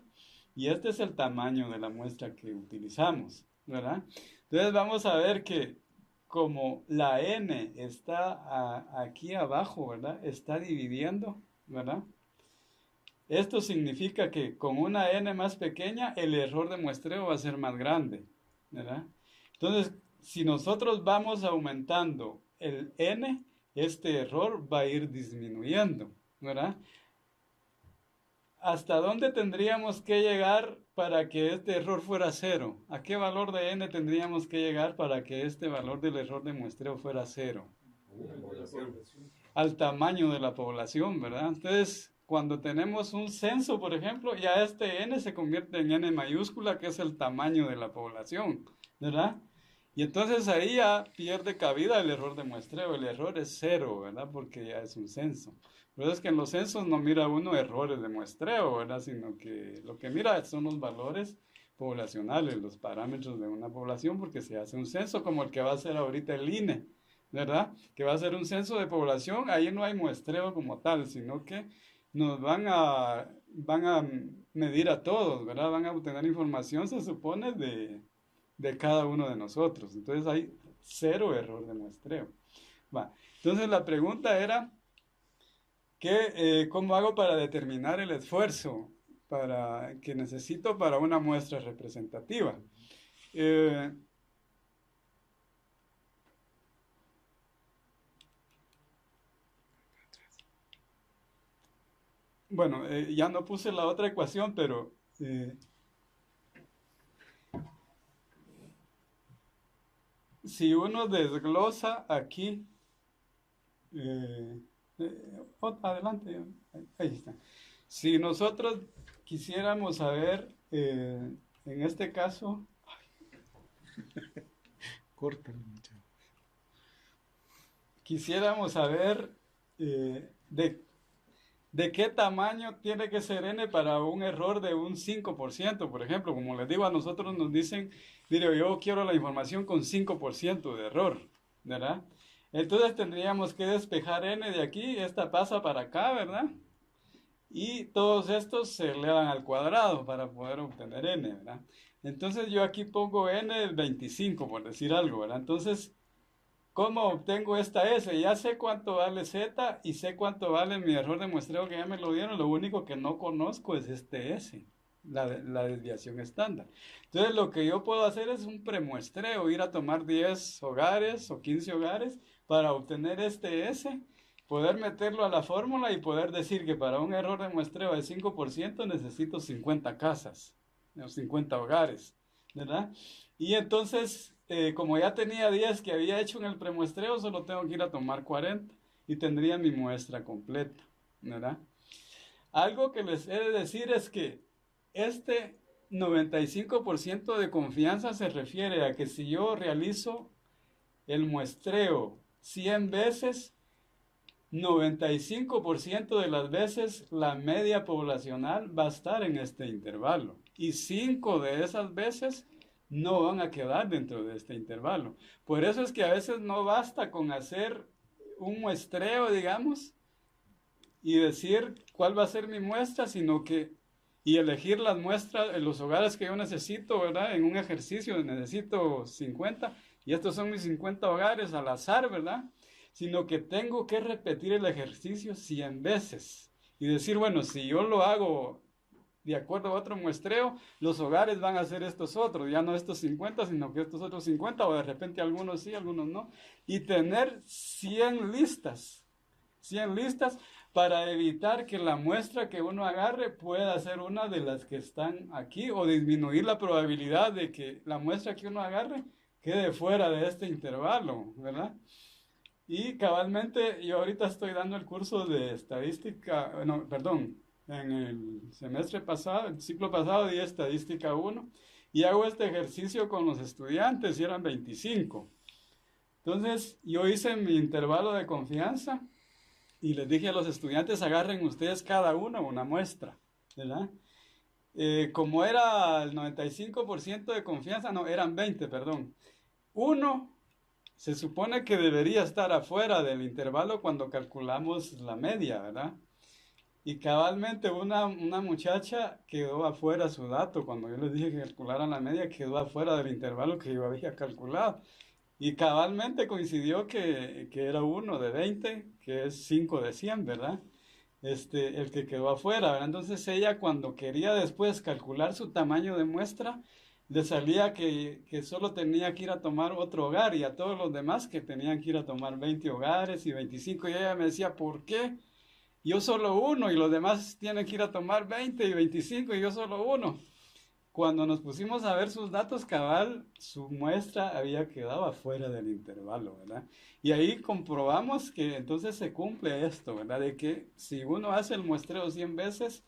y este es el tamaño de la muestra que utilizamos, ¿verdad? Entonces vamos a ver que como la n está aquí abajo, ¿verdad? Está dividiendo, ¿verdad? Esto significa que con una n más pequeña el error de muestreo va a ser más grande, ¿verdad? Entonces, si nosotros vamos aumentando el n, este error va a ir disminuyendo, ¿verdad? ¿Hasta dónde tendríamos que llegar para que este error fuera cero? ¿A qué valor de n tendríamos que llegar para que este valor del error de muestreo fuera cero? Al tamaño de la población, ¿verdad? Entonces, cuando tenemos un censo, por ejemplo, ya este n se convierte en n mayúscula, que es el tamaño de la población, ¿verdad? Y entonces ahí ya pierde cabida el error de muestreo. El error es cero, ¿verdad? Porque ya es un censo. Pero es que en los censos no mira uno errores de muestreo, ¿verdad? Sino que lo que mira son los valores poblacionales, los parámetros de una población, porque se hace un censo como el que va a hacer ahorita el INE, ¿verdad? Que va a ser un censo de población. Ahí no hay muestreo como tal, sino que nos van a medir a todos, ¿verdad? Van a obtener información, se supone, de cada uno de nosotros. Entonces hay cero error de muestreo. Va. Entonces la pregunta era, ¿cómo hago para determinar el esfuerzo que necesito para una muestra representativa? Bueno, ya no puse la otra ecuación, pero si uno desglosa aquí, adelante, ahí está. Si nosotros quisiéramos saber, en este caso, córtalo, muchacho. Quisiéramos saber de qué tamaño tiene que ser n para un error de un 5%, por ejemplo. Como les digo, a nosotros nos dicen, mire, yo quiero la información con 5% de error, ¿verdad? Entonces tendríamos que despejar n de aquí, esta pasa para acá, ¿verdad? Y todos estos se elevan al cuadrado para poder obtener n, ¿verdad? Entonces yo aquí pongo n del 25, por decir algo, ¿verdad? Entonces, ¿cómo obtengo esta S? Ya sé cuánto vale Z y sé cuánto vale mi error de muestreo que ya me lo dieron. Lo único que no conozco es este S, la desviación estándar. Entonces lo que yo puedo hacer es un premuestreo, ir a tomar 10 hogares o 15 hogares para obtener este S, poder meterlo a la fórmula y poder decir que para un error de muestreo de 5% necesito 50 casas, o 50 hogares, ¿verdad? Y entonces, como ya tenía 10 que había hecho en el premuestreo, solo tengo que ir a tomar 40 y tendría mi muestra completa, ¿verdad? Algo que les he de decir es que este 95% de confianza se refiere a que si yo realizo el muestreo 100 veces, 95% de las veces la media poblacional va a estar en este intervalo y 5 de esas veces no van a quedar dentro de este intervalo. Por eso es que a veces no basta con hacer un muestreo, digamos, y decir cuál va a ser mi muestra, sino que y elegir las muestras, los hogares que yo necesito, ¿verdad? En un ejercicio necesito 50 y estos son mis 50 hogares al azar, ¿verdad? Sino que tengo que repetir el ejercicio 100 veces y decir, bueno, si yo lo hago de acuerdo a otro muestreo, los hogares van a ser estos otros, ya no estos 50, sino que estos otros 50, o de repente algunos sí, algunos no, y tener 100 listas para evitar que la muestra que uno agarre pueda ser una de las que están aquí, o disminuir la probabilidad de que la muestra que uno agarre quede fuera de este intervalo, ¿verdad? Y cabalmente yo ahorita estoy dando el curso de estadística, no, perdón, en el semestre pasado, el ciclo pasado di estadística 1 y hago este ejercicio con los estudiantes y eran 25. Entonces yo hice mi intervalo de confianza y les dije a los estudiantes, agarren ustedes cada uno una muestra, ¿verdad? Como era el 95% de confianza, no, eran 20, perdón. Uno se supone que debería estar afuera del intervalo cuando calculamos la media, ¿verdad? Y cabalmente una muchacha quedó afuera su dato. Cuando yo les dije que calcularan la media, quedó afuera del intervalo que yo había calculado. Y cabalmente coincidió que era uno de 20, que es 5 de 100, ¿verdad? El que quedó afuera, ¿verdad? Entonces ella cuando quería después calcular su tamaño de muestra, le salía que solo tenía que ir a tomar otro hogar y a todos los demás que tenían que ir a tomar 20 hogares y 25. Y ella me decía, ¿por qué? Yo solo uno y los demás tienen que ir a tomar 20 y 25 y yo solo uno. Cuando nos pusimos a ver sus datos cabal, su muestra había quedado afuera del intervalo, ¿verdad? Y ahí comprobamos que entonces se cumple esto, ¿verdad? De que si uno hace el muestreo 100 veces,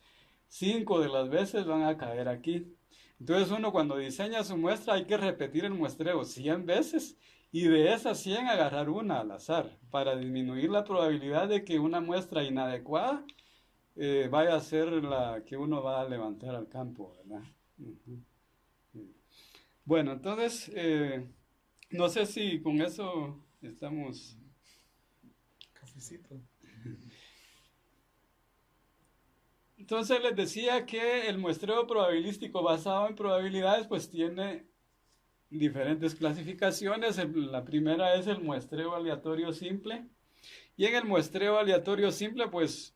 5 de las veces van a caer aquí. Entonces uno cuando diseña su muestra hay que repetir el muestreo 100 veces y de esas 100 agarrar una al azar para disminuir la probabilidad de que una muestra inadecuada vaya a ser la que uno va a levantar al campo, ¿verdad? Ujú. Bueno, entonces, no sé si con eso estamos... Cafecito. Entonces les decía que el muestreo probabilístico basado en probabilidades pues tiene diferentes clasificaciones. La primera es el muestreo aleatorio simple. Y en el muestreo aleatorio simple pues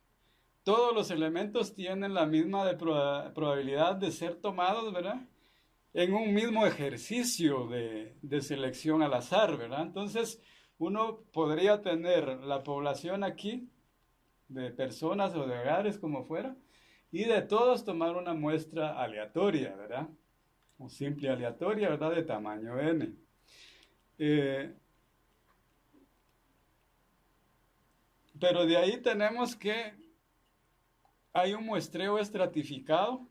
todos los elementos tienen la misma probabilidad de ser tomados, ¿verdad? En un mismo ejercicio de selección al azar, ¿verdad? Entonces, uno podría tener la población aquí, de personas o de hogares, como fuera, y de todos tomar una muestra aleatoria, ¿verdad? O simple aleatoria, ¿verdad? De tamaño n. Pero de ahí tenemos que hay un muestreo estratificado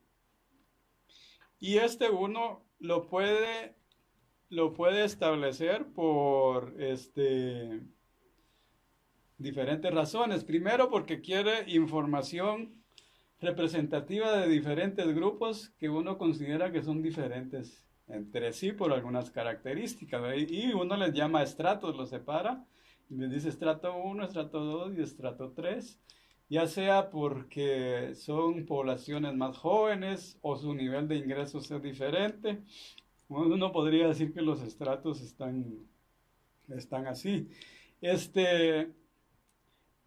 y uno lo puede establecer por diferentes razones. Primero, porque quiere información representativa de diferentes grupos que uno considera que son diferentes entre sí por algunas características. Y uno les llama estratos, los separa, y les dice estrato 1, estrato 2 y estrato 3. Ya sea porque son poblaciones más jóvenes o su nivel de ingresos es diferente. Uno podría decir que los estratos están así.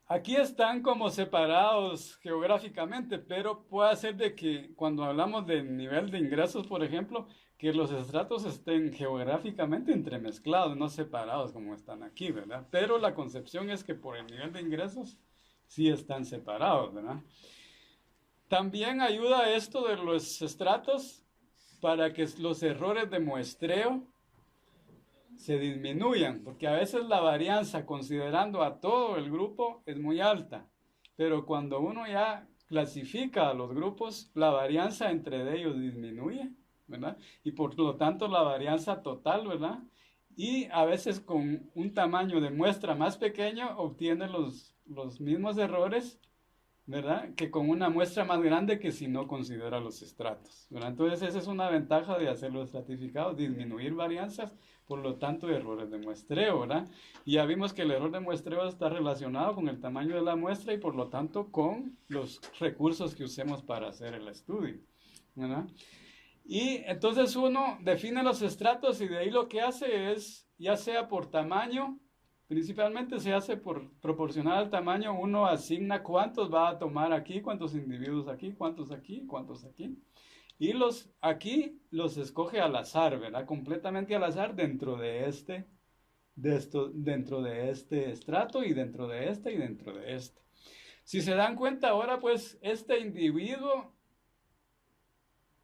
Aquí están como separados geográficamente, pero puede ser de que cuando hablamos de nivel de ingresos, por ejemplo, que los estratos estén geográficamente entremezclados, no separados como están aquí, ¿verdad? Pero la concepción es que por el nivel de ingresos sí están separados, ¿verdad? También ayuda esto de los estratos para que los errores de muestreo se disminuyan, porque a veces la varianza considerando a todo el grupo es muy alta, pero cuando uno ya clasifica a los grupos, la varianza entre ellos disminuye, ¿verdad? Y por lo tanto la varianza total, ¿verdad? Y a veces con un tamaño de muestra más pequeño obtiene los mismos errores, ¿verdad? Que con una muestra más grande que si no considera los estratos, ¿verdad? Entonces esa es una ventaja de hacerlo estratificado, disminuir varianzas, por lo tanto errores de muestreo, ¿verdad? Y ya vimos que el error de muestreo está relacionado con el tamaño de la muestra y por lo tanto con los recursos que usemos para hacer el estudio, ¿verdad? Y entonces uno define los estratos y de ahí lo que hace es, ya sea por tamaño, principalmente se hace por proporcional al tamaño, uno asigna cuántos va a tomar aquí, cuántos individuos aquí, cuántos aquí, cuántos aquí. Y aquí los escoge al azar, ¿verdad? Completamente al azar dentro de dentro de este estrato y dentro de este y dentro de este. Si se dan cuenta ahora, pues este individuo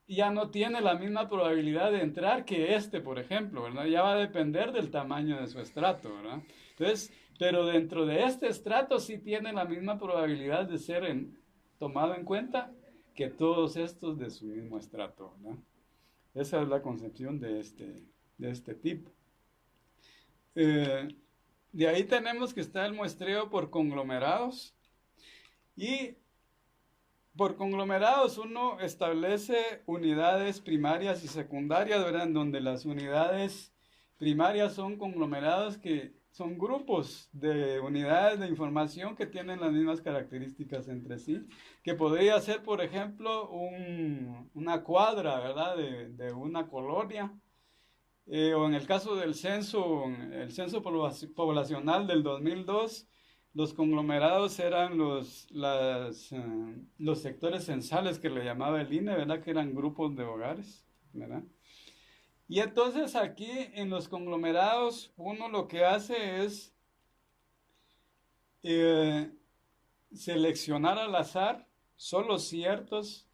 ya no tiene la misma probabilidad de entrar que por ejemplo, ¿verdad? Ya va a depender del tamaño de su estrato, ¿verdad? Entonces, pero dentro de este estrato sí tiene la misma probabilidad de ser tomado en cuenta que todos estos de su mismo estrato, ¿verdad? Esa es la concepción de este tipo. De ahí tenemos que está el muestreo por conglomerados. Y por conglomerados uno establece unidades primarias y secundarias, ¿verdad? En donde las unidades primarias son conglomerados que son grupos de unidades de información que tienen las mismas características entre sí, que podría ser, por ejemplo, una cuadra, ¿verdad? De una colonia. O en el caso del censo, el censo poblacional del 2002, los conglomerados eran los sectores censales que le llamaba el INE, ¿verdad? Que eran grupos de hogares, ¿verdad? Y entonces aquí en los conglomerados uno lo que hace es eh, seleccionar al azar solo ciertos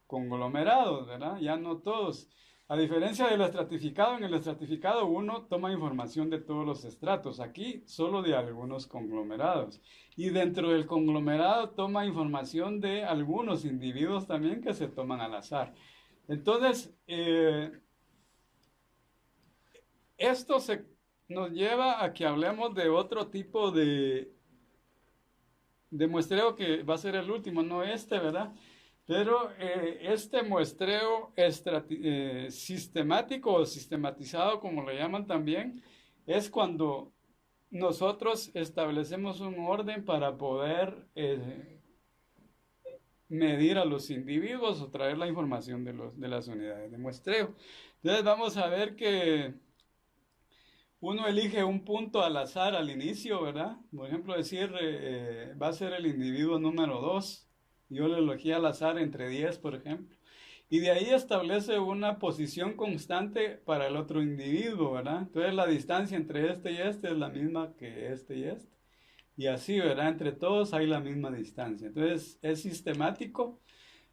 conglomerados, ¿verdad? Ya no todos. A diferencia del estratificado, en el estratificado uno toma información de todos los estratos, aquí solo de algunos conglomerados. Y dentro del conglomerado toma información de algunos individuos también que se toman al azar. Entonces, esto nos lleva a que hablemos de otro tipo de muestreo que va a ser el último, no este, ¿verdad? Pero este muestreo sistemático o sistematizado, como lo llaman también, es cuando nosotros establecemos un orden para poder medir a los individuos o traer la información de las unidades de muestreo. Entonces vamos a ver que uno elige un punto al azar al inicio, ¿verdad? Por ejemplo, decir, va a ser el individuo número 2. Yo lo elegí al azar entre 10, por ejemplo. Y de ahí establece una posición constante para el otro individuo, ¿verdad? Entonces la distancia entre este y este es la misma que este y este. Y así, ¿verdad? Entre todos hay la misma distancia. Entonces es sistemático.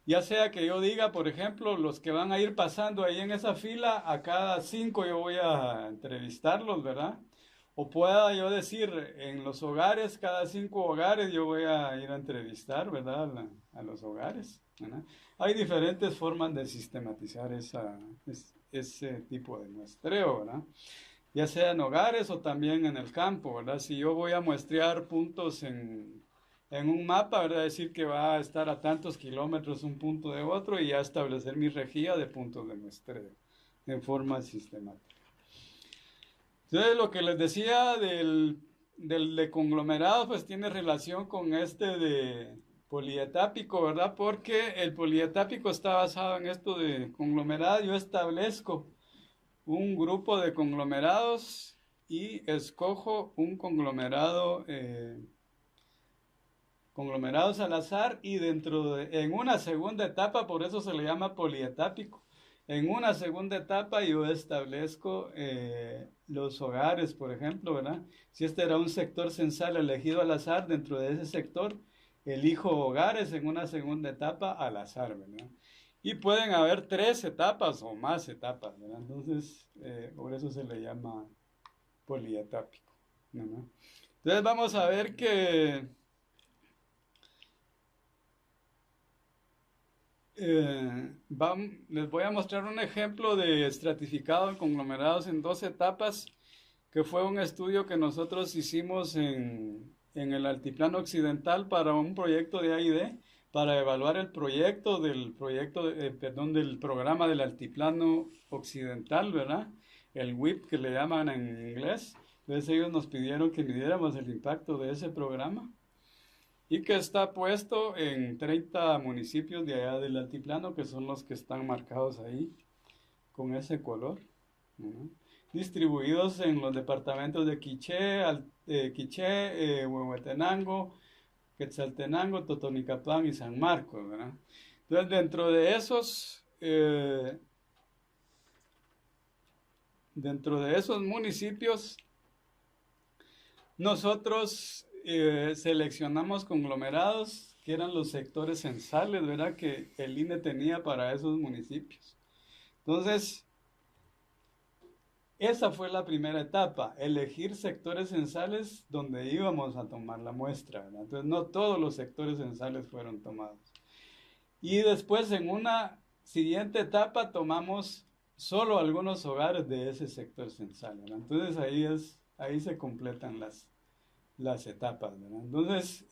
Ya sea que yo diga, por ejemplo, los que van a ir pasando ahí en esa fila, a cada 5 yo voy a entrevistarlos, ¿verdad? O pueda yo decir, en los hogares, cada 5 hogares yo voy a ir a entrevistar, ¿verdad? A los hogares, ¿verdad? Hay diferentes formas de sistematizar ese tipo de muestreo, ¿verdad? Ya sea en hogares o también en el campo, ¿verdad? Si yo voy a muestrear puntos en un mapa, ¿verdad? Decir que va a estar a tantos kilómetros un punto de otro y ya establecer mi rejilla de puntos de muestreo en forma sistemática. Entonces, lo que les decía de conglomerados, pues tiene relación con este de polietápico, ¿verdad? Porque el polietápico está basado en esto de conglomerado. Yo establezco un grupo de conglomerados y escojo un conglomerado conglomerados al azar y en una segunda etapa, por eso se le llama polietápico. En una segunda etapa yo establezco los hogares, por ejemplo, ¿verdad? Si este era un sector censal elegido al azar, dentro de ese sector elijo hogares en una segunda etapa al azar, ¿verdad? Y pueden haber 3 etapas o más etapas, ¿verdad? Entonces, por eso se le llama polietápico, ¿verdad? Entonces vamos a ver que les voy a mostrar un ejemplo de estratificado en conglomerados en 2 etapas, que fue un estudio que nosotros hicimos en el Altiplano Occidental para un proyecto de A&D, para evaluar el proyecto del programa del Altiplano Occidental, ¿verdad? El WIP que le llaman en inglés. Entonces ellos nos pidieron que midiéramos el impacto de ese programa y que está puesto en 30 municipios de allá del altiplano, que son los que están marcados ahí con ese color, ¿no? Distribuidos en los departamentos de Quiché, Huehuetenango, Quetzaltenango, Totonicapán y San Marcos, ¿verdad? Entonces, dentro de esos municipios, nosotros seleccionamos conglomerados, que eran los sectores censales, ¿verdad? Que el INE tenía para esos municipios. Entonces, esa fue la primera etapa, elegir sectores censales donde íbamos a tomar la muestra, ¿verdad? Entonces, no todos los sectores censales fueron tomados. Y después, en una siguiente etapa, tomamos solo algunos hogares de ese sector censal, ¿verdad? Entonces, ahí se completan las etapas, ¿verdad? Entonces,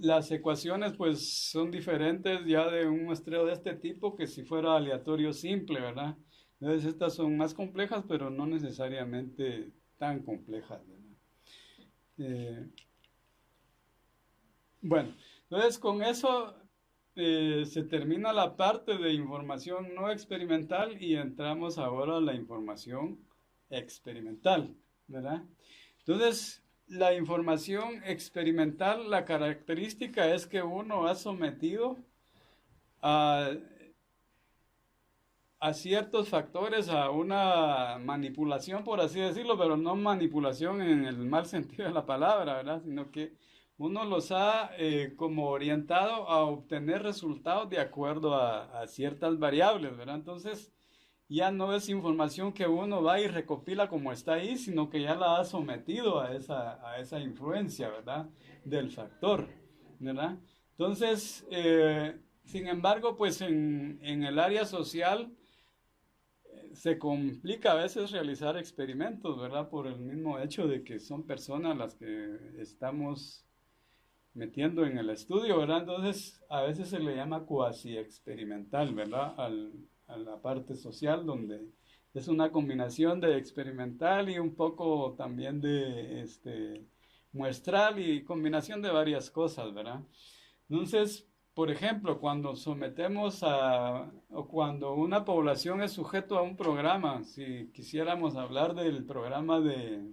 las ecuaciones pues son diferentes ya de un muestreo de este tipo que si fuera aleatorio simple, ¿verdad? Entonces estas son más complejas, pero no necesariamente tan complejas, ¿verdad? Bueno, entonces con eso se termina la parte de información no experimental y entramos ahora a la información experimental, ¿verdad? Entonces, la información experimental, la característica es que uno ha sometido a, a ciertos factores, a una manipulación, por así decirlo, pero no manipulación en el mal sentido de la palabra, ¿verdad? Sino que uno los ha como orientado a obtener resultados de acuerdo a ciertas variables, ¿verdad? Entonces, ya no es información que uno va y recopila como está ahí, sino que ya la ha sometido a esa influencia, ¿verdad? Del factor, ¿verdad? Entonces, sin embargo, pues en el área social se complica a veces realizar experimentos, ¿verdad? Por el mismo hecho de que son personas las que estamos metiendo en el estudio, ¿verdad? Entonces, a veces se le llama cuasi experimental, ¿verdad? A la parte social, donde es una combinación de experimental y un poco también de muestral y combinación de varias cosas, ¿verdad? Entonces, por ejemplo, cuando sometemos o cuando una población es sujeto a un programa, si quisiéramos hablar del programa de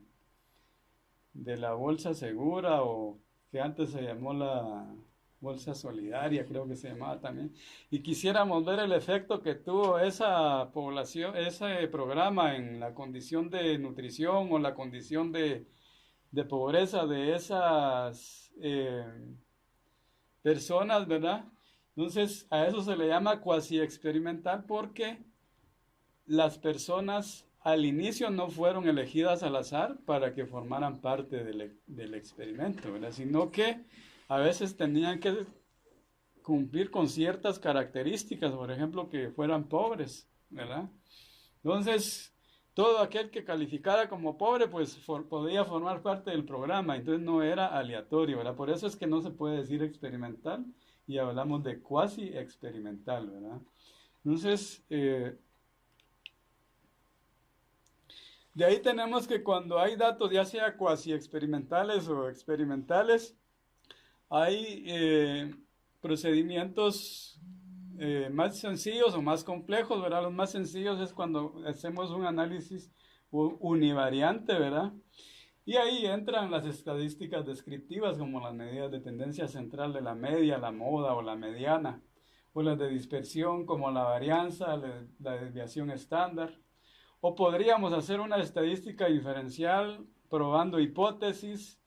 la bolsa segura o que antes se llamó la bolsa solidaria, creo que se llamaba también, y quisiéramos ver el efecto que tuvo esa población, ese programa en la condición de nutrición o la condición de pobreza de esas personas, ¿verdad? Entonces, a eso se le llama cuasi experimental porque las personas al inicio no fueron elegidas al azar para que formaran parte del experimento, ¿verdad? Sino que a veces tenían que cumplir con ciertas características, por ejemplo, que fueran pobres, ¿verdad? Entonces, todo aquel que calificara como pobre, pues podía formar parte del programa, entonces no era aleatorio, ¿verdad? Por eso es que no se puede decir experimental y hablamos de cuasi experimental, ¿verdad? Entonces, de ahí tenemos que cuando hay datos, ya sea cuasi experimentales o experimentales, hay procedimientos más sencillos o más complejos, ¿verdad? Los más sencillos es cuando hacemos un análisis univariante, ¿verdad? Y ahí entran las estadísticas descriptivas como las medidas de tendencia central de la media, la moda o la mediana, o las de dispersión como la varianza, la desviación estándar. O podríamos hacer una estadística diferencial probando hipótesis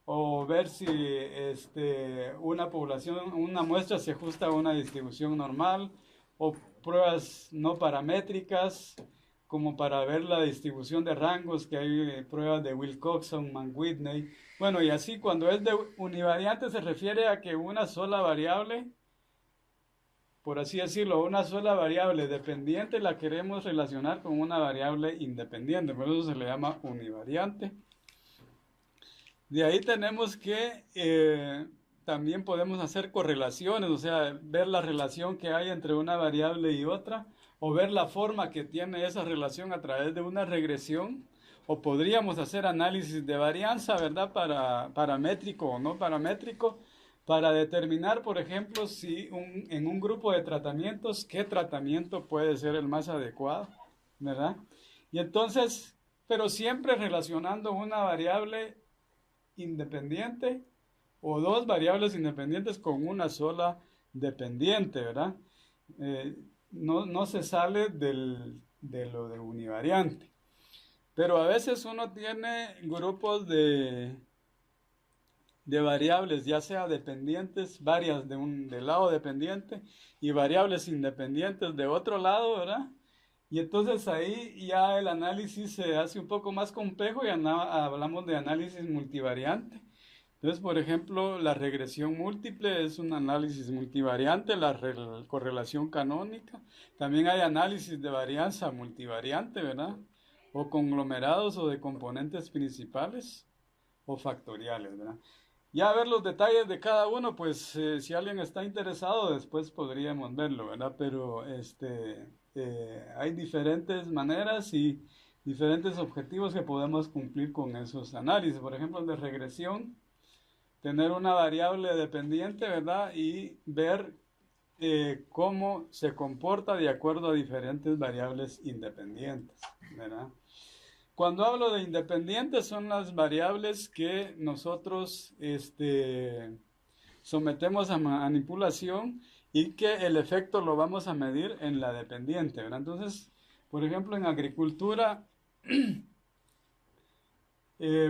o ver si una población, una muestra se ajusta a una distribución normal o pruebas no paramétricas como para ver la distribución de rangos, que hay pruebas de Wilcoxon, Mann-Whitney. Bueno, y así cuando es de univariante se refiere a que una sola variable, por así decirlo, una sola variable dependiente la queremos relacionar con una variable independiente, por eso se le llama univariante. De ahí tenemos que también podemos hacer correlaciones, o sea, ver la relación que hay entre una variable y otra, o ver la forma que tiene esa relación a través de una regresión, o podríamos hacer análisis de varianza, ¿verdad? Paramétrico o no paramétrico, para determinar, por ejemplo, si en un grupo de tratamientos, qué tratamiento puede ser el más adecuado, ¿verdad? Y entonces, pero siempre relacionando una variable independiente o dos variables independientes con una sola dependiente, ¿verdad? No se sale de lo de univariante. Pero a veces uno tiene grupos de variables, ya sea dependientes, varias del lado dependiente y variables independientes de otro lado, ¿verdad? Y entonces ahí ya el análisis se hace un poco más complejo y hablamos de análisis multivariante. Entonces, por ejemplo, la regresión múltiple es un análisis multivariante, la correlación canónica. También hay análisis de varianza multivariante, ¿verdad? O conglomerados o de componentes principales o factoriales, ¿verdad? Ya ver los detalles de cada uno, pues si alguien está interesado, después podríamos verlo, ¿verdad? Pero hay diferentes maneras y diferentes objetivos que podemos cumplir con esos análisis. Por ejemplo, el de regresión, tener una variable dependiente, ¿verdad? Y ver cómo se comporta de acuerdo a diferentes variables independientes, ¿verdad? Cuando hablo de independientes son las variables que nosotros sometemos a manipulación y que el efecto lo vamos a medir en la dependiente, ¿verdad? Entonces, por ejemplo, en agricultura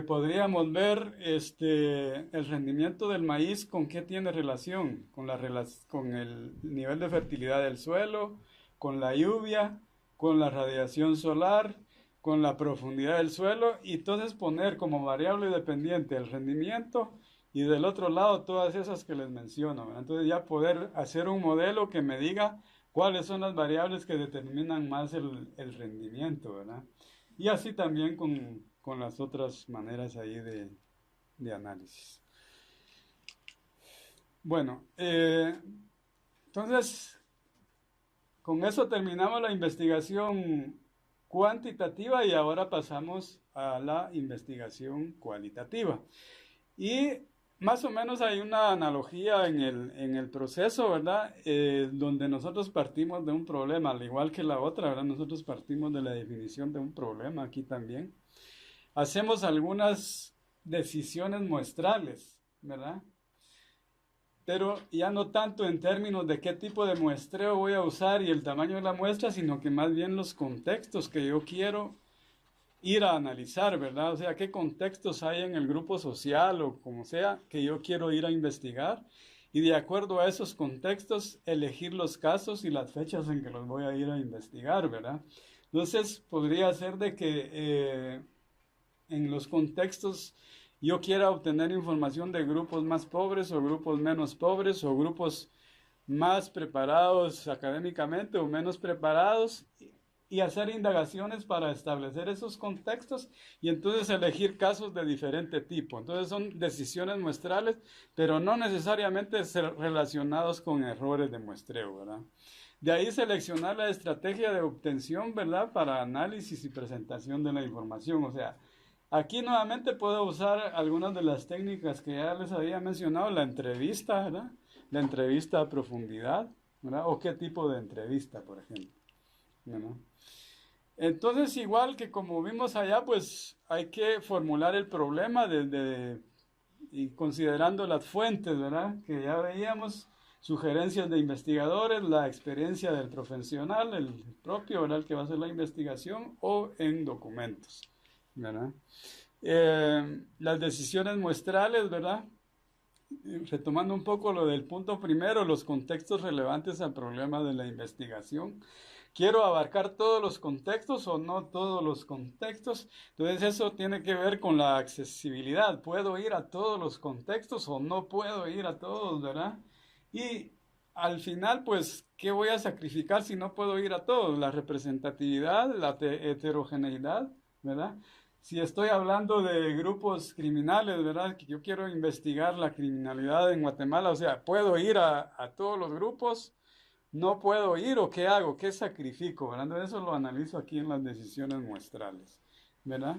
podríamos ver el rendimiento del maíz con qué tiene relación, con el nivel de fertilidad del suelo, con la lluvia, con la radiación solar, con la profundidad del suelo, y entonces poner como variable dependiente el rendimiento y del otro lado todas esas que les menciono, ¿verdad? Entonces ya poder hacer un modelo que me diga cuáles son las variables que determinan más el rendimiento, ¿verdad? Y así también con las otras maneras ahí de análisis. Bueno, entonces con eso terminamos la investigación cuantitativa y ahora pasamos a la investigación cualitativa. Y más o menos hay una analogía en el proceso, ¿verdad? Donde nosotros partimos de un problema, al igual que la otra, ¿verdad? Nosotros partimos de la definición de un problema aquí también. Hacemos algunas decisiones muestrales, ¿verdad? Pero ya no tanto en términos de qué tipo de muestreo voy a usar y el tamaño de la muestra, sino que más bien los contextos que yo quiero ir a analizar, ¿verdad? O sea, qué contextos hay en el grupo social o como sea que yo quiero ir a investigar y de acuerdo a esos contextos elegir los casos y las fechas en que los voy a ir a investigar, ¿verdad? Entonces podría ser de que en los contextos yo quiera obtener información de grupos más pobres o grupos menos pobres o grupos más preparados académicamente o menos preparados y hacer indagaciones para establecer esos contextos y entonces elegir casos de diferente tipo. Entonces son decisiones muestrales, pero no necesariamente relacionados con errores de muestreo, ¿verdad? De ahí seleccionar la estrategia de obtención, ¿verdad? Para análisis y presentación de la información. O sea, aquí nuevamente puedo usar algunas de las técnicas que ya les había mencionado, la entrevista, ¿verdad? La entrevista a profundidad, ¿verdad? O qué tipo de entrevista, por ejemplo, ¿verdad? Entonces, igual que como vimos allá, pues hay que formular el problema y considerando las fuentes, ¿verdad? Que ya veíamos, sugerencias de investigadores, la experiencia del profesional, el propio, ¿verdad? El que va a hacer la investigación, o en documentos, ¿verdad? Las decisiones muestrales, ¿verdad? Retomando un poco lo del punto primero, los contextos relevantes al problema de la investigación. ¿Quiero abarcar todos los contextos o no todos los contextos? Entonces eso tiene que ver con la accesibilidad. ¿Puedo ir a todos los contextos o no puedo ir a todos, verdad? Y al final, pues, ¿qué voy a sacrificar si no puedo ir a todos? La representatividad, la heterogeneidad, ¿verdad? Si estoy hablando de grupos criminales, ¿verdad? Que yo quiero investigar la criminalidad en Guatemala, o sea, ¿puedo ir a todos los grupos? ¿No puedo ir o qué hago? ¿Qué sacrifico? ¿Verdad? Eso lo analizo aquí en las decisiones muestrales, ¿verdad?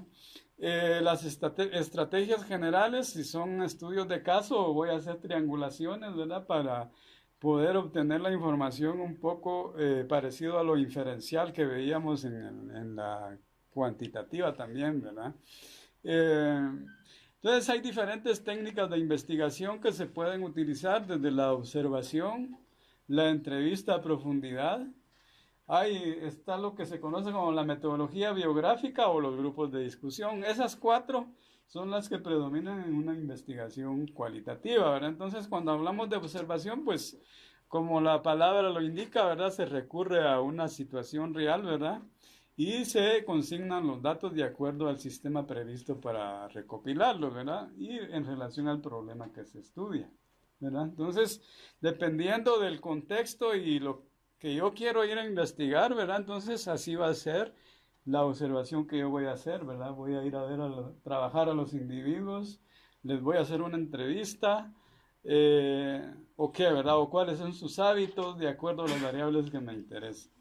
Las estrategias generales, si son estudios de caso, voy a hacer triangulaciones, ¿verdad? Para poder obtener la información un poco parecido a lo inferencial que veíamos en la cuantitativa también, ¿verdad? Entonces hay diferentes técnicas de investigación que se pueden utilizar desde la observación, la entrevista a profundidad. Ahí está lo que se conoce como la metodología biográfica o los grupos de discusión. Esas cuatro son las que predominan en una investigación cualitativa, ¿verdad? Entonces, cuando hablamos de observación, pues, como la palabra lo indica, ¿verdad? Se recurre a una situación real, ¿verdad? Y se consignan los datos de acuerdo al sistema previsto para recopilarlos, ¿verdad? Y en relación al problema que se estudia, ¿verdad? Entonces, dependiendo del contexto y lo que yo quiero ir a investigar, ¿verdad? Entonces, así va a ser la observación que yo voy a hacer, ¿verdad? Voy a ir a ver, trabajar a los individuos, les voy a hacer una entrevista, o qué, ¿verdad? O cuáles son sus hábitos de acuerdo a las variables que me interesan.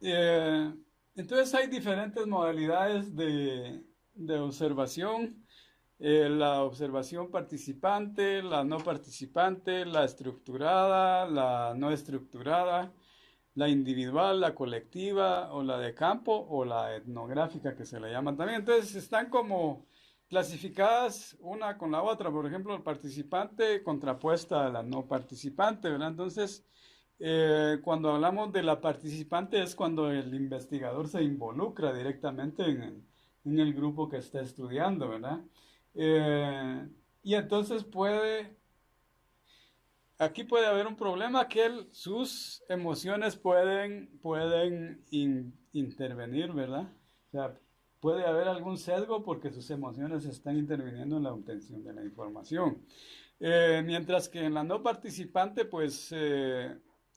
Eh, entonces hay diferentes modalidades de observación. La observación participante, la no participante, la estructurada, la no estructurada, la individual, la colectiva o la de campo o la etnográfica que se le llama también. Entonces están como clasificadas una con la otra. Por ejemplo, el participante contrapuesta a la no participante, ¿verdad? Entonces, cuando hablamos de la participante es cuando el investigador se involucra directamente en el grupo que está estudiando, ¿verdad? Y entonces aquí puede haber un problema que sus emociones pueden intervenir, ¿verdad? O sea, puede haber algún sesgo porque sus emociones están interviniendo en la obtención de la información. Mientras que en la no participante, pues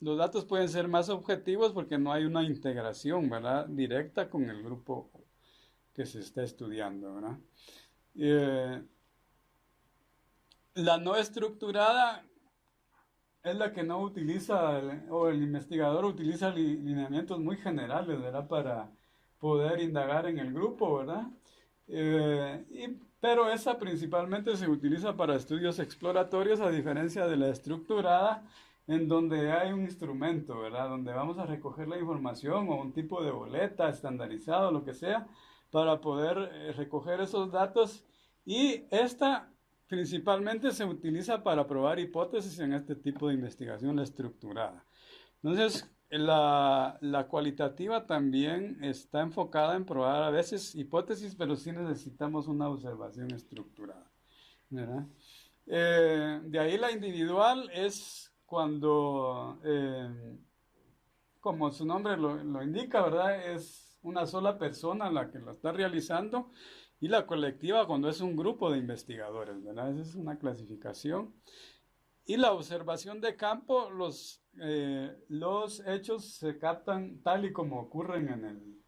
los datos pueden ser más objetivos porque no hay una integración, ¿verdad? Directa con el grupo que se está estudiando, ¿verdad? La no estructurada es la que no utiliza, o el investigador utiliza lineamientos muy generales, ¿verdad? Para poder indagar en el grupo, ¿verdad? Pero esa principalmente se utiliza para estudios exploratorios, a diferencia de la estructurada, en donde hay un instrumento, ¿verdad? Donde vamos a recoger la información o un tipo de boleta estandarizado, lo que sea, para poder recoger esos datos. Y esta principalmente se utiliza para probar hipótesis en este tipo de investigación, la estructurada. Entonces, la cualitativa también está enfocada en probar a veces hipótesis, pero sí necesitamos una observación estructurada, ¿verdad? De ahí la individual es cuando, como su nombre lo indica, ¿verdad? Es una sola persona la que lo está realizando, y la colectiva cuando es un grupo de investigadores, ¿verdad? Esa es una clasificación. Y la observación de campo, los hechos se captan tal y como ocurren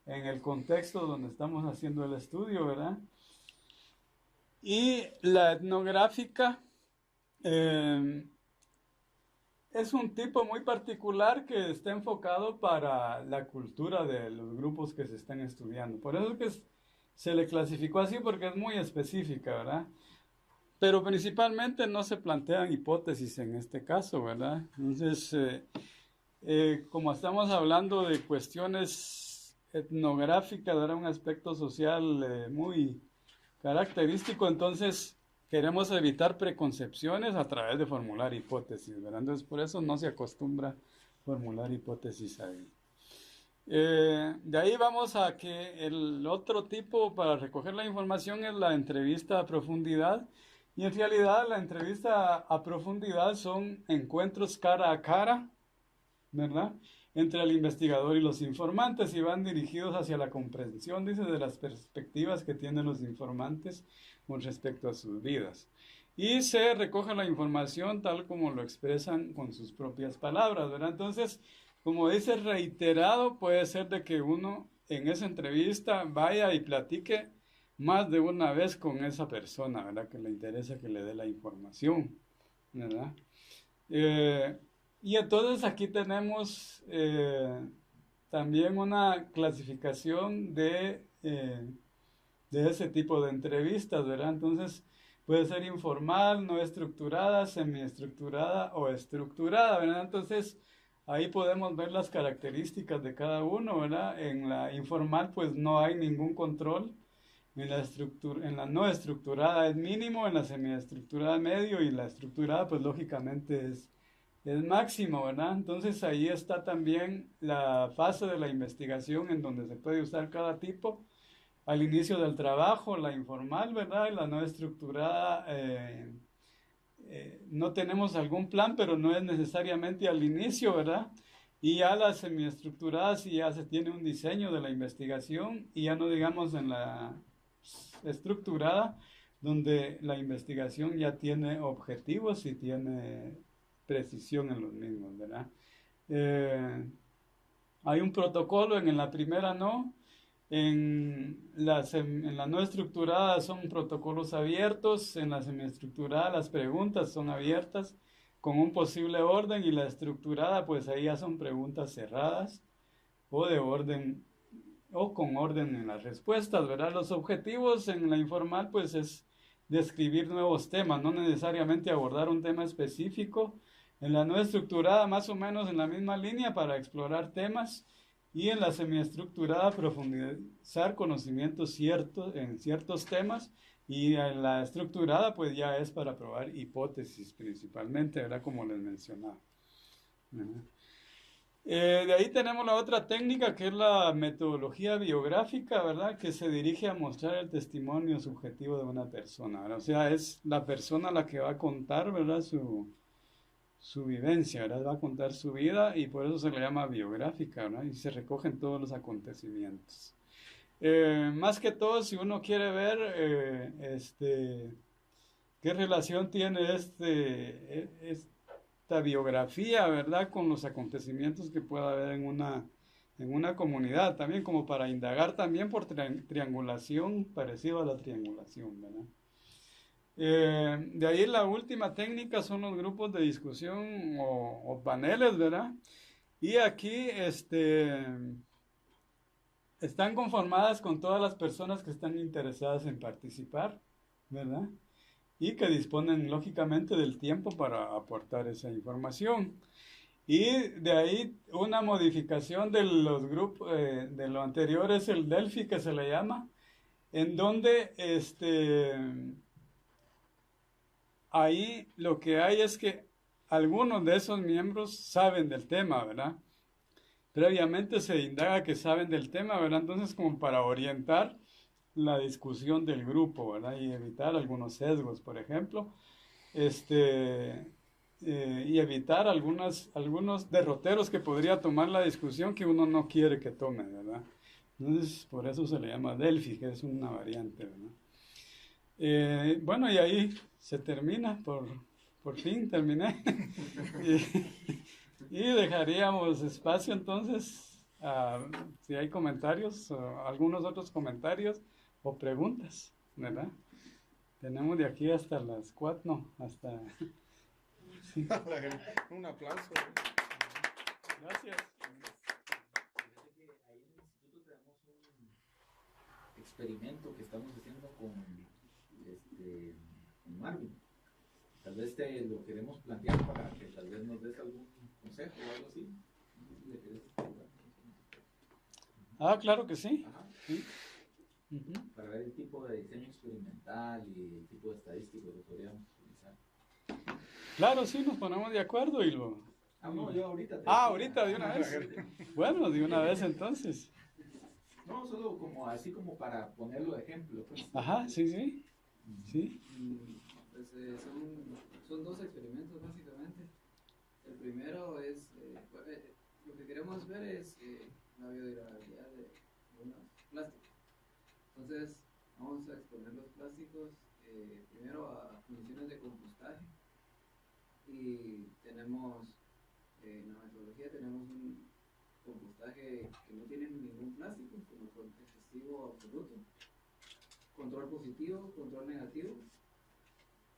en el contexto donde estamos haciendo el estudio, ¿verdad? Y la etnográfica es un tipo muy particular que está enfocado para la cultura de los grupos que se están estudiando. Por eso es que se le clasificó así, porque es muy específica, ¿verdad? Pero principalmente no se plantean hipótesis en este caso, ¿verdad? Entonces, como estamos hablando de cuestiones etnográficas, era un aspecto social muy característico, entonces queremos evitar preconcepciones a través de formular hipótesis, ¿verdad? Entonces, por eso no se acostumbra a formular hipótesis ahí. De ahí vamos a que el otro tipo para recoger la información es la entrevista a profundidad. Y en realidad la entrevista a profundidad son encuentros cara a cara, ¿verdad? Entre el investigador y los informantes, y van dirigidos hacia la comprensión, dice, de las perspectivas que tienen los informantes con respecto a sus vidas. Y se recoge la información tal como lo expresan con sus propias palabras, ¿verdad? Entonces, como dice, reiterado, puede ser de que uno en esa entrevista vaya y platique más de una vez con esa persona, ¿verdad? Que le interesa que le dé la información, ¿verdad? Y entonces aquí tenemos también una clasificación de ese tipo de entrevistas, ¿verdad? Entonces puede ser informal, no estructurada, semiestructurada o estructurada, ¿verdad? Entonces ahí podemos ver las características de cada uno, ¿verdad? En la informal pues no hay ningún control. En la no estructurada es mínimo, en la semiestructurada medio, y la estructurada pues lógicamente es máximo, ¿verdad? Entonces ahí está también la fase de la investigación en donde se puede usar cada tipo. Al inicio del trabajo, la informal, ¿verdad? Y la no estructurada, no tenemos algún plan, pero no es necesariamente al inicio, ¿verdad? Y ya la semiestructurada sí ya se tiene un diseño de la investigación, y ya no digamos en la estructurada, donde la investigación ya tiene objetivos y tiene precisión en los mismos, ¿verdad? Hay un protocolo en la primera, ¿no? En la no estructurada son protocolos abiertos, en la semiestructurada las preguntas son abiertas con un posible orden y la estructurada pues ahí ya son preguntas cerradas o de orden o con orden en las respuestas, ¿verdad? Los objetivos en la informal pues es describir nuevos temas, no necesariamente abordar un tema específico. En la no estructurada más o menos en la misma línea para explorar temas y en la semiestructurada profundizar conocimientos ciertos en ciertos temas y en la estructurada pues ya es para probar hipótesis principalmente, ¿verdad? Como les mencionaba. ¿Verdad? De ahí tenemos la otra técnica que es la metodología biográfica, ¿verdad? Que se dirige a mostrar el testimonio subjetivo de una persona, ¿verdad? O sea, es la persona la que va a contar, ¿verdad? Su vivencia, ¿verdad? Va a contar su vida y por eso se le llama biográfica, ¿verdad? Y se recogen todos los acontecimientos. Más que todo, si uno quiere ver qué relación tiene esta biografía, ¿verdad? Con los acontecimientos que pueda haber en una comunidad, también como para indagar también por triangulación, parecido a la triangulación, ¿verdad? De ahí la última técnica son los grupos de discusión o paneles, ¿verdad? Y aquí están conformadas con todas las personas que están interesadas en participar, ¿verdad? Y que disponen lógicamente del tiempo para aportar esa información. Y de ahí una modificación de los grupos, de lo anterior es el Delphi que se le llama, en donde ahí lo que hay es que algunos de esos miembros saben del tema, ¿verdad? Previamente se indaga que saben del tema, ¿verdad? Entonces como para orientar la discusión del grupo, ¿verdad? Y evitar algunos sesgos, por ejemplo, y evitar algunos derroteros que podría tomar la discusión que uno no quiere que tome, ¿verdad? Entonces, por eso se le llama Delphi, que es una variante, ¿verdad? Bueno, y ahí se termina, por fin terminé. Y dejaríamos espacio entonces si hay comentarios o algunos otros comentarios o preguntas, ¿verdad? Tenemos de aquí hasta las 4, no, hasta... Sí. Un aplauso. Gracias. Fíjate que ahí en el instituto tenemos un experimento que estamos haciendo con Marvin. Tal vez te lo queremos plantear para que tal vez nos des algún consejo o algo así. No sé si le querés explicar. Claro que sí. Ajá. Sí. Uh-huh. Para ver el tipo de diseño experimental y el tipo de estadístico que podríamos utilizar. Claro, sí, nos ponemos de acuerdo y lo... No, yo ahorita. Ahorita, de una vez. Bueno, de una vez entonces. No, solo como así como para ponerlo de ejemplo. Pues. Ajá, sí, sí. Sí. Pues son dos experimentos básicamente. El primero es, lo que queremos ver es la biodegradabilidad de unos plásticos. Entonces vamos a exponer los plásticos primero a condiciones de compostaje y tenemos, en la metodología tenemos un compostaje que no tiene ningún plástico, como efectivo absoluto, control positivo, control negativo.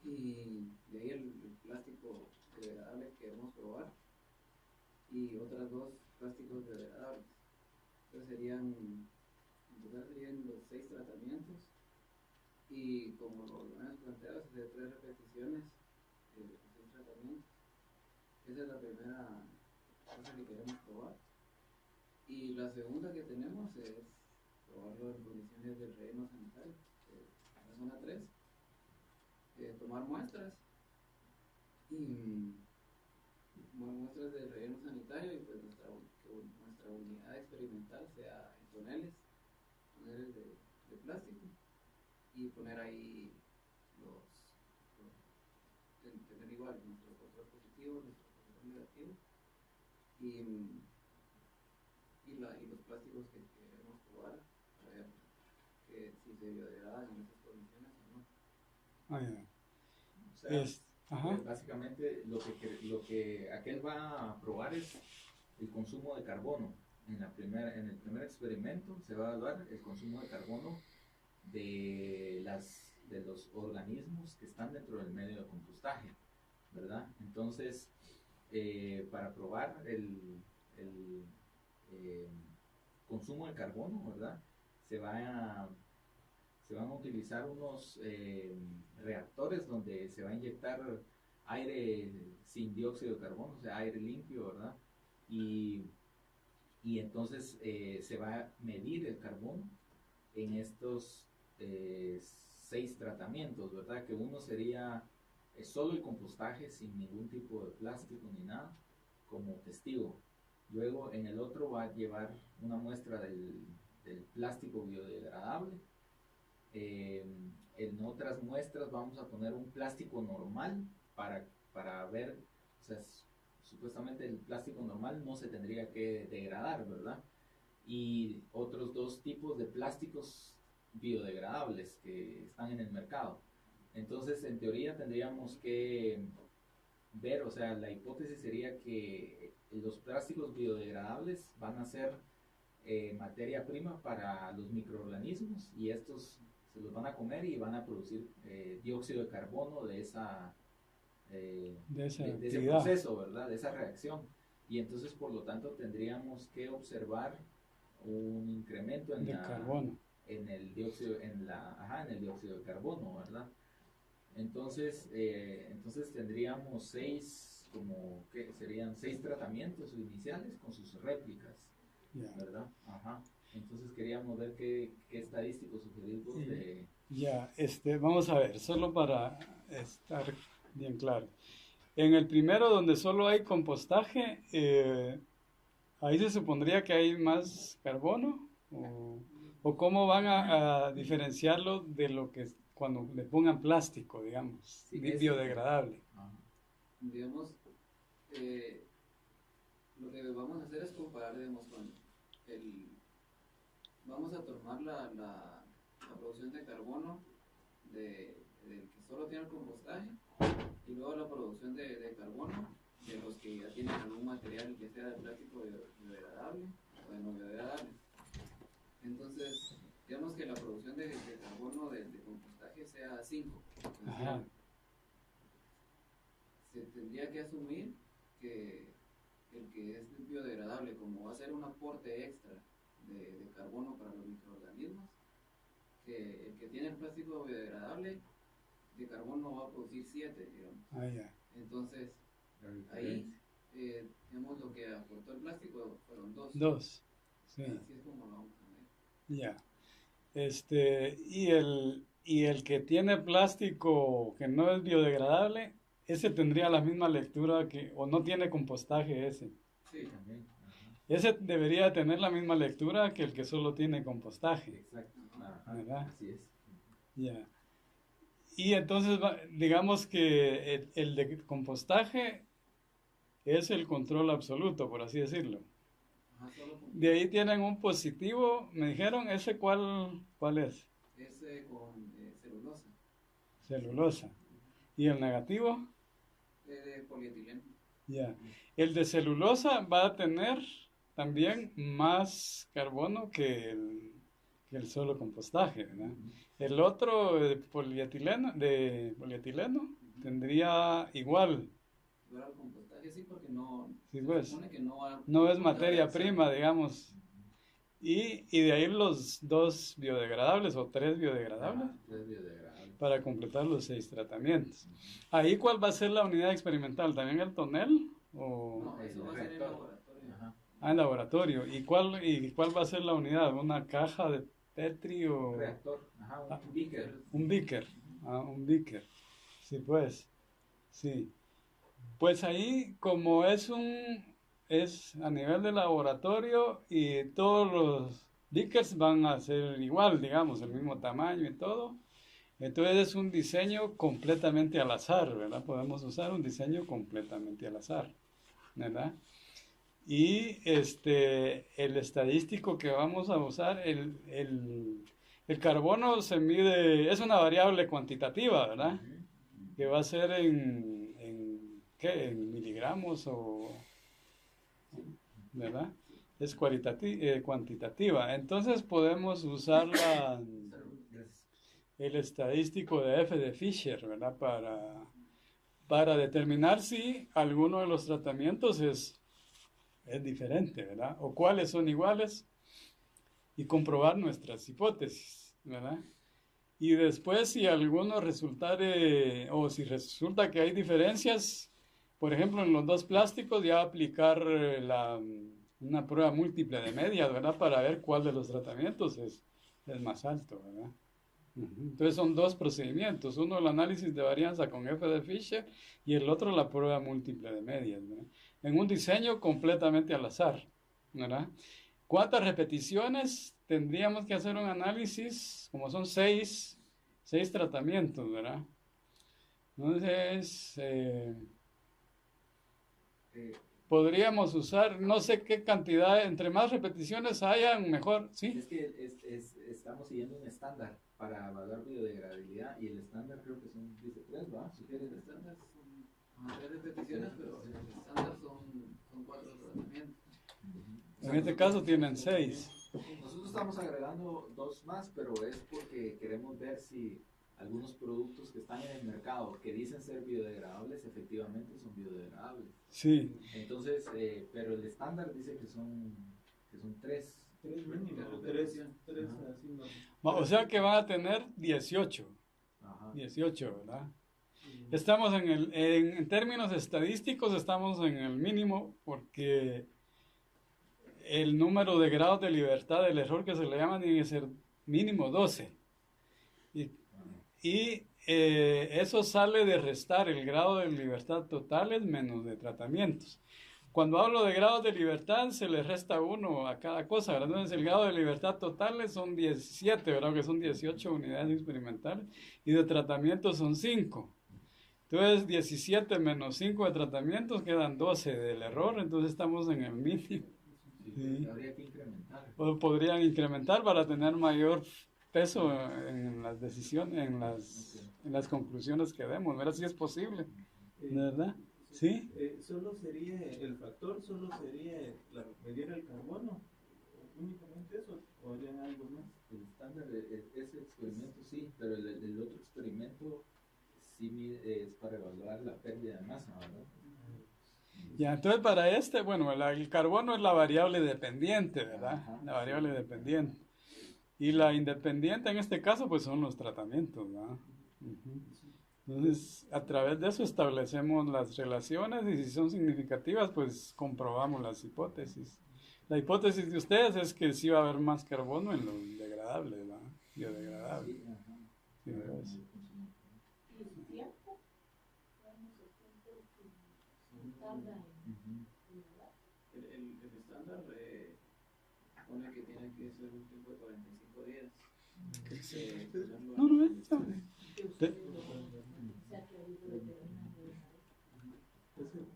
Y de ahí el plástico biodegradable que queremos probar y otras dos plásticos biodegradables. Entonces en total serían los 6 tratamientos y como lo hemos planteado, se hace 3 repeticiones de los 6 tratamientos. Esa es la primera cosa que queremos probar. Y la segunda que tenemos es probarlo en condiciones del relleno sanitario, la zona 3. Tomar muestras y muestras de relleno sanitario y pues nuestra unidad experimental sea en toneles de plástico y poner ahí tener igual nuestro control positivo, nuestro control negativo y los plásticos que queremos probar para ver que si se biodegradan en esas condiciones o no. Ya. O sea, básicamente lo que aquel va a probar es el consumo de carbono en el primer experimento se va a evaluar el consumo de carbono de los organismos que están dentro del medio de compostaje, ¿verdad? Entonces, para probar el consumo de carbono, ¿verdad? Se van a utilizar unos reactores donde se va a inyectar aire sin dióxido de carbono, o sea, aire limpio, ¿verdad? Y entonces se va a medir el carbono en estos 6 tratamientos, ¿verdad? Que uno sería solo el compostaje sin ningún tipo de plástico ni nada como testigo. Luego en el otro va a llevar una muestra del plástico biodegradable. En otras muestras vamos a poner un plástico normal para ver, o sea, supuestamente el plástico normal no se tendría que degradar, ¿verdad? Y otros 2 tipos de plásticos biodegradables que están en el mercado. Entonces, en teoría tendríamos que ver, o sea, la hipótesis sería que los plásticos biodegradables van a ser materia prima para los microorganismos y estos se los van a comer y van a producir dióxido de carbono de ese proceso, ¿verdad? De esa reacción. Y entonces, por lo tanto, tendríamos que observar un incremento en carbono. En el dióxido, en el dióxido de carbono, ¿verdad? Entonces tendríamos 6, que serían 6 tratamientos iniciales con sus réplicas, ¿verdad? Ajá. Entonces queríamos ver qué estadísticos sugerimos de... Vamos a ver, solo para estar bien claro. En el primero, donde solo hay compostaje, ahí se supondría que hay más carbono, o cómo van a diferenciarlo de lo que cuando le pongan plástico, digamos, sí, biodegradable. Digamos, lo que vamos a hacer es comparar, digamos, vamos a tomar la producción de carbono del que solo tiene el compostaje y luego la producción de carbono de los que ya tienen algún material que sea de plástico biodegradable o de no biodegradable. Entonces, digamos que la producción de carbono de compostaje sea 5. Se tendría que asumir que el que es biodegradable, como va a ser un aporte extra de carbono para los microorganismos, que el que tiene el plástico biodegradable de carbono va a producir 7, digamos. Entonces, ahí, digamos, lo que aportó el plástico fueron 2. 2, sí. Así es como lo vamos a ver. Y el que tiene plástico que no es biodegradable, ese tendría la misma lectura o no tiene compostaje ese. Sí, también. Ese debería tener la misma lectura que el que solo tiene compostaje. Exacto. ¿Verdad? Así es. Y entonces, digamos que el de compostaje es el control absoluto, por así decirlo. De ahí tienen un positivo, me dijeron, ¿ese cuál es? Ese con celulosa. Celulosa. ¿Y el negativo? De polietileno. El de celulosa va a tener también más carbono que el solo compostaje, ¿verdad? El otro de polietileno tendría igual. Igual al compostaje sí, porque no, sí, pues, supone que no es materia prima, digamos. Y de ahí los 2 biodegradables o 3 biodegradables. 3 biodegradables. Para completar los 6 tratamientos. ¿Ahí cuál va a ser la unidad experimental? ¿También el tonel? No, eso va a ser en laboratorio. En laboratorio. ¿Y cuál va a ser la unidad? ¿Una caja de Petri o...? Un reactor, un beaker. Un beaker. Un beaker. Sí, pues. Sí. Pues ahí, como es a nivel de laboratorio y todos los beakers van a ser igual, digamos, el mismo tamaño y todo. Entonces es un diseño completamente al azar, ¿verdad? Podemos usar un diseño completamente al azar, ¿verdad? Y el estadístico que vamos a usar, el carbono se mide, es una variable cuantitativa, ¿verdad? Que va a ser ¿qué? En miligramos ¿verdad? es cuantitativa. Entonces podemos usar el estadístico de F de Fisher, ¿verdad? Para determinar si alguno de los tratamientos es diferente, ¿verdad? O cuáles son iguales y comprobar nuestras hipótesis, ¿verdad? Y después si alguno resultare, o si resulta que hay diferencias, por ejemplo en los dos plásticos ya aplicar una prueba múltiple de medias, ¿verdad? Para ver cuál de los tratamientos es más alto, ¿verdad? Entonces son dos procedimientos, uno el análisis de varianza con F de Fisher y el otro la prueba múltiple de medias, ¿verdad? En un diseño completamente al azar, ¿verdad? ¿Cuántas repeticiones? Tendríamos que hacer un análisis, como son seis tratamientos, ¿verdad? Entonces, podríamos usar, no sé qué cantidad, entre más repeticiones hayan, mejor, ¿sí? Es que estamos siguiendo un estándar para evaluar biodegradabilidad y el estándar creo que son, dice 3, ¿va? El estándar son 3 repeticiones, pero el estándar son 4 tratamientos. En este caso tienen 6. Nosotros estamos agregando 2 más, pero es porque queremos ver si algunos productos que están en el mercado que dicen ser biodegradables efectivamente son biodegradables. Sí. Entonces, pero el estándar dice que son 3. 3 mínimo, 3 así no. O sea que van a tener 18. Ajá. 18, ¿verdad? Estamos en términos estadísticos estamos en el mínimo porque el número de grados de libertad del error que se le llama tiene que ser mínimo 12. Y eso sale de restar el grado de libertad totales menos de tratamientos. Cuando hablo de grados de libertad, se le resta 1 a cada cosa, ¿verdad? Entonces, el grado de libertad totales son 17, ¿verdad? Que son 18 unidades experimentales, y de tratamiento son 5. Entonces, 17 menos 5 de tratamientos quedan 12 del error, entonces estamos en el mínimo. Sí. Habría que incrementar. O podrían incrementar para tener mayor peso en las decisiones, en las conclusiones que demos, ¿verdad? Si es posible, ¿verdad? ¿Sí? Solo sería, el factor solo sería medir el carbono, únicamente eso, o harían algo más. El estándar, ese experimento sí, pero el otro experimento sí es para evaluar la pérdida de masa, ¿verdad? Ya, entonces para bueno, el carbono es la variable dependiente, ¿verdad? Ajá, La variable dependiente. Y la independiente en este caso, pues son los tratamientos, ¿verdad? Entonces, a través de eso establecemos las relaciones y si son significativas, pues comprobamos las hipótesis. La hipótesis de ustedes es que sí va a haber más carbono en los degradables, ¿verdad? Biodegradables. Sí, ajá. Sí, ¿verdad? Sí. El estándar pone que tiene que ser un tiempo de 45 días. No, está bien.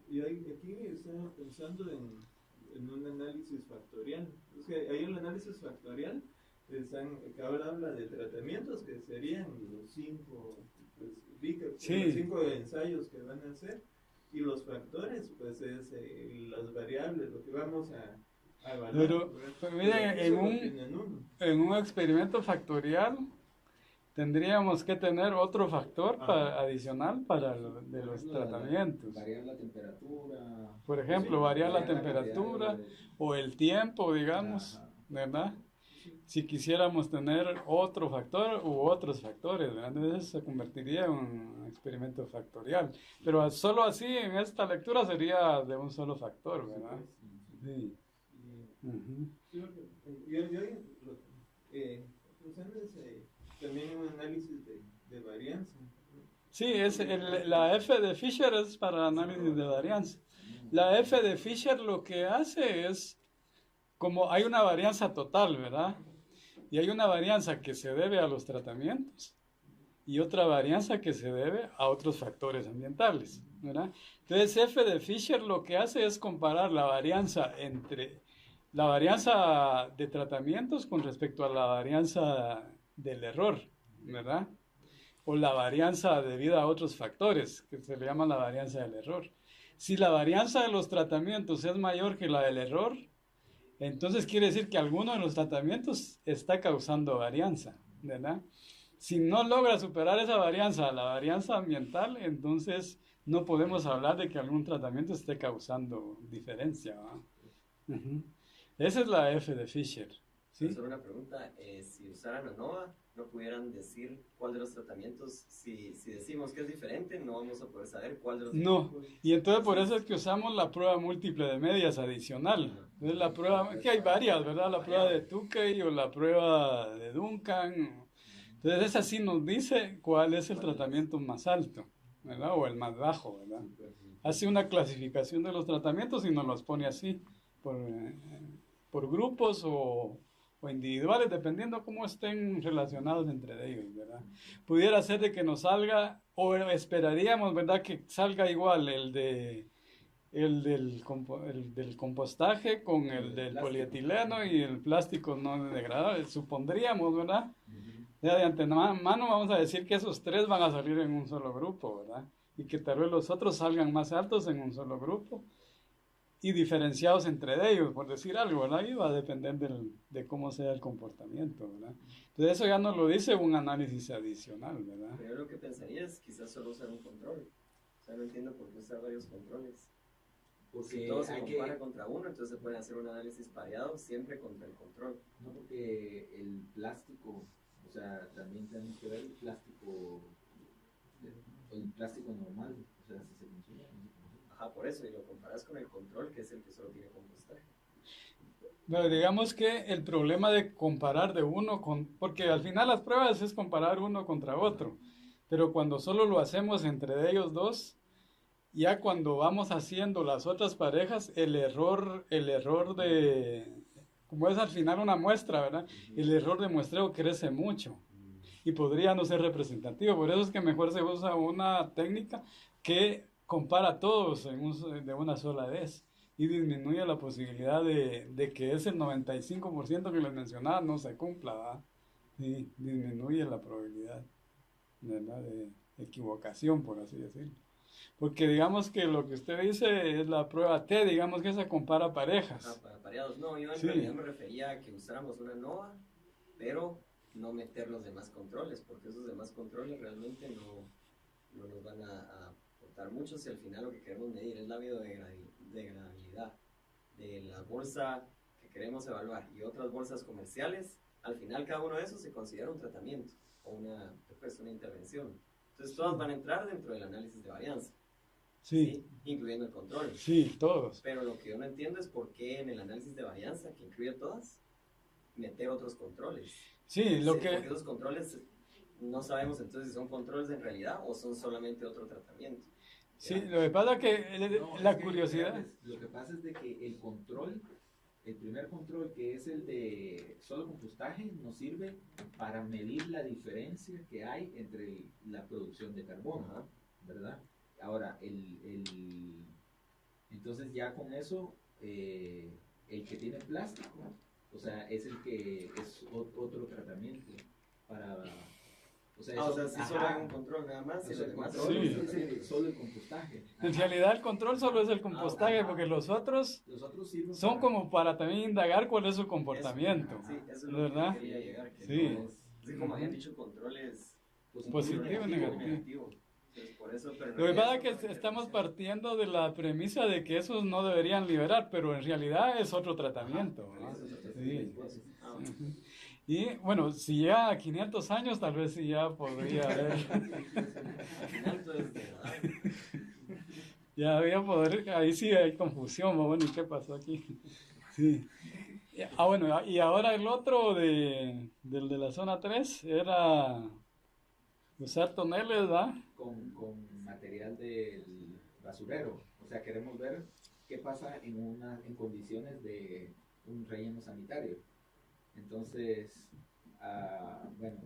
Y aquí estamos pensando en un análisis factorial. Es que ahí el análisis factorial que ahora habla de tratamientos que serían los 5 los 5 ensayos que van a hacer, y los factores pues es las variables, lo que vamos a evaluar. Pero miren, en un experimento factorial tendríamos que tener otro factor adicional para de los tratamientos. Variar la temperatura. Por ejemplo, variar la temperatura o el tiempo, digamos, ¿verdad? Si quisiéramos tener otro factor u otros factores, ¿verdad? Entonces se convertiría en un experimento factorial. Pero solo así, en esta lectura sería de un solo factor, ¿verdad? Sí. También un análisis de varianza. Sí, la F de Fisher es para análisis de varianza. La F de Fisher lo que hace es, como hay una varianza total, ¿verdad? Y hay una varianza que se debe a los tratamientos y otra varianza que se debe a otros factores ambientales, ¿verdad? Entonces F de Fisher lo que hace es comparar la varianza de tratamientos con respecto a la varianza del error, ¿verdad? O la varianza debida a otros factores, que se le llama la varianza del error. Si la varianza de los tratamientos es mayor que la del error, Entonces quiere decir que alguno de los tratamientos está causando varianza, ¿verdad? Si no logra superar esa varianza, la varianza ambiental, entonces no podemos hablar de que algún tratamiento esté causando diferencia, ¿va? Ujú. Esa es la F de Fisher, ¿sí? Solo una pregunta, si usaran ANOVA, no pudieran decir cuál de los tratamientos, si decimos que es diferente, no vamos a poder saber cuál de los No, y entonces por eso es que usamos la prueba múltiple de medias adicional. Entonces la prueba, que hay varias, ¿verdad? La prueba de Tukey o la prueba de Duncan. Entonces esa sí nos dice cuál es el tratamiento más alto, ¿verdad? O el más bajo, ¿verdad? Hace una clasificación de los tratamientos y nos los pone así, por grupos o individuales, dependiendo cómo estén relacionados entre ellos, ¿verdad? Pudiera ser de que nos salga, o esperaríamos, ¿verdad?, que salga igual el del compostaje con el del polietileno y el plástico no degradable, supondríamos, ¿verdad? Ya de antemano vamos a decir que esos tres van a salir en un solo grupo, ¿verdad? Y que tal vez los otros salgan más altos en un solo grupo y diferenciados entre ellos, por decir algo, ¿verdad? Y va a depender de cómo sea el comportamiento, ¿verdad? Entonces eso ya nos lo dice un análisis adicional, ¿verdad? Pero yo lo que pensaría es quizás solo usar un control. O sea, no entiendo por qué usar varios controles. Porque Si todo se hay compara que, contra uno, entonces se puede hacer un análisis pareado siempre contra el control. no porque el plástico, o sea, también tenemos que ver el plástico normal, o sea, si se consume. Ajá, por eso, y lo comparas con el control, que es el que solo tiene compostaje. Pero digamos que el problema de comparar de uno con, porque al final las pruebas es comparar uno contra otro, pero cuando solo lo hacemos entre ellos dos, ya cuando vamos haciendo las otras parejas, el error como es al final una muestra, ¿verdad? El error de muestreo crece mucho y podría no ser representativo. Por eso es que mejor se usa una técnica que compara a todos de una sola vez y disminuye la posibilidad de que ese 95% que les mencionaba no se cumpla, ¿verdad? Sí, disminuye la probabilidad, ¿verdad?, de equivocación, por así decirlo. Porque digamos que lo que usted dice es la prueba T, digamos que se compara parejas. Ah, para pareados. No, yo en Sí. realidad me refería a que usáramos una NOVA, pero no meter los demás controles, porque esos demás controles realmente no nos van a aportar mucho si al final lo que queremos medir es la biodegradabilidad de la bolsa que queremos evaluar y otras bolsas comerciales. Al final cada uno de esos se considera un tratamiento o una intervención. Entonces todas van a entrar dentro del análisis de varianza. Sí, Incluyendo el control. sí, todos. Pero lo que yo no entiendo es por qué en el análisis de varianza, que incluye todas, meter otros controles. Sí, lo Porque que... esos controles no sabemos entonces si son controles en realidad o son solamente otro tratamiento. Sí, lo que pasa es que No, la es que, curiosidad... vean, lo que pasa es de que el control, el primer control, que es el de solo compostaje, nos sirve para medir la diferencia que hay entre la producción de carbono, Ajá. ¿verdad? Ahora, entonces ya con eso, el que tiene plástico, o sea, es el que es otro tratamiento para... O sea, Si solo hay un control nada más y o sea, los el demás control Sí. es solo el compostaje. En realidad el control solo es el compostaje, Ajá. porque los otros Los otros sirven son para- como para también indagar cuál es su comportamiento. Sí, eso es lo ¿Verdad? que quería llegar. Que Sí. no es, así como habían dicho, controles Positivo, negativo. Entonces, por eso, pero en Lo que realidad pasa es es que otra estamos intervención. partiendo de la premisa de que esos no deberían liberar, pero en realidad es otro tratamiento, ¿no? Sí. Ah, bueno. Ujú. Y bueno, si ya a 500 años tal vez sí ya podría haber, Al final, entonces, degradable. ya había poder, ahí sí hay confusión, ¿no? Bueno, ¿y qué pasó aquí? Sí. Bueno, y ahora el otro del de la zona 3 era usar toneles, ¿verdad? con material del basurero. O sea, queremos ver qué pasa en condiciones de un relleno sanitario. Entonces, bueno,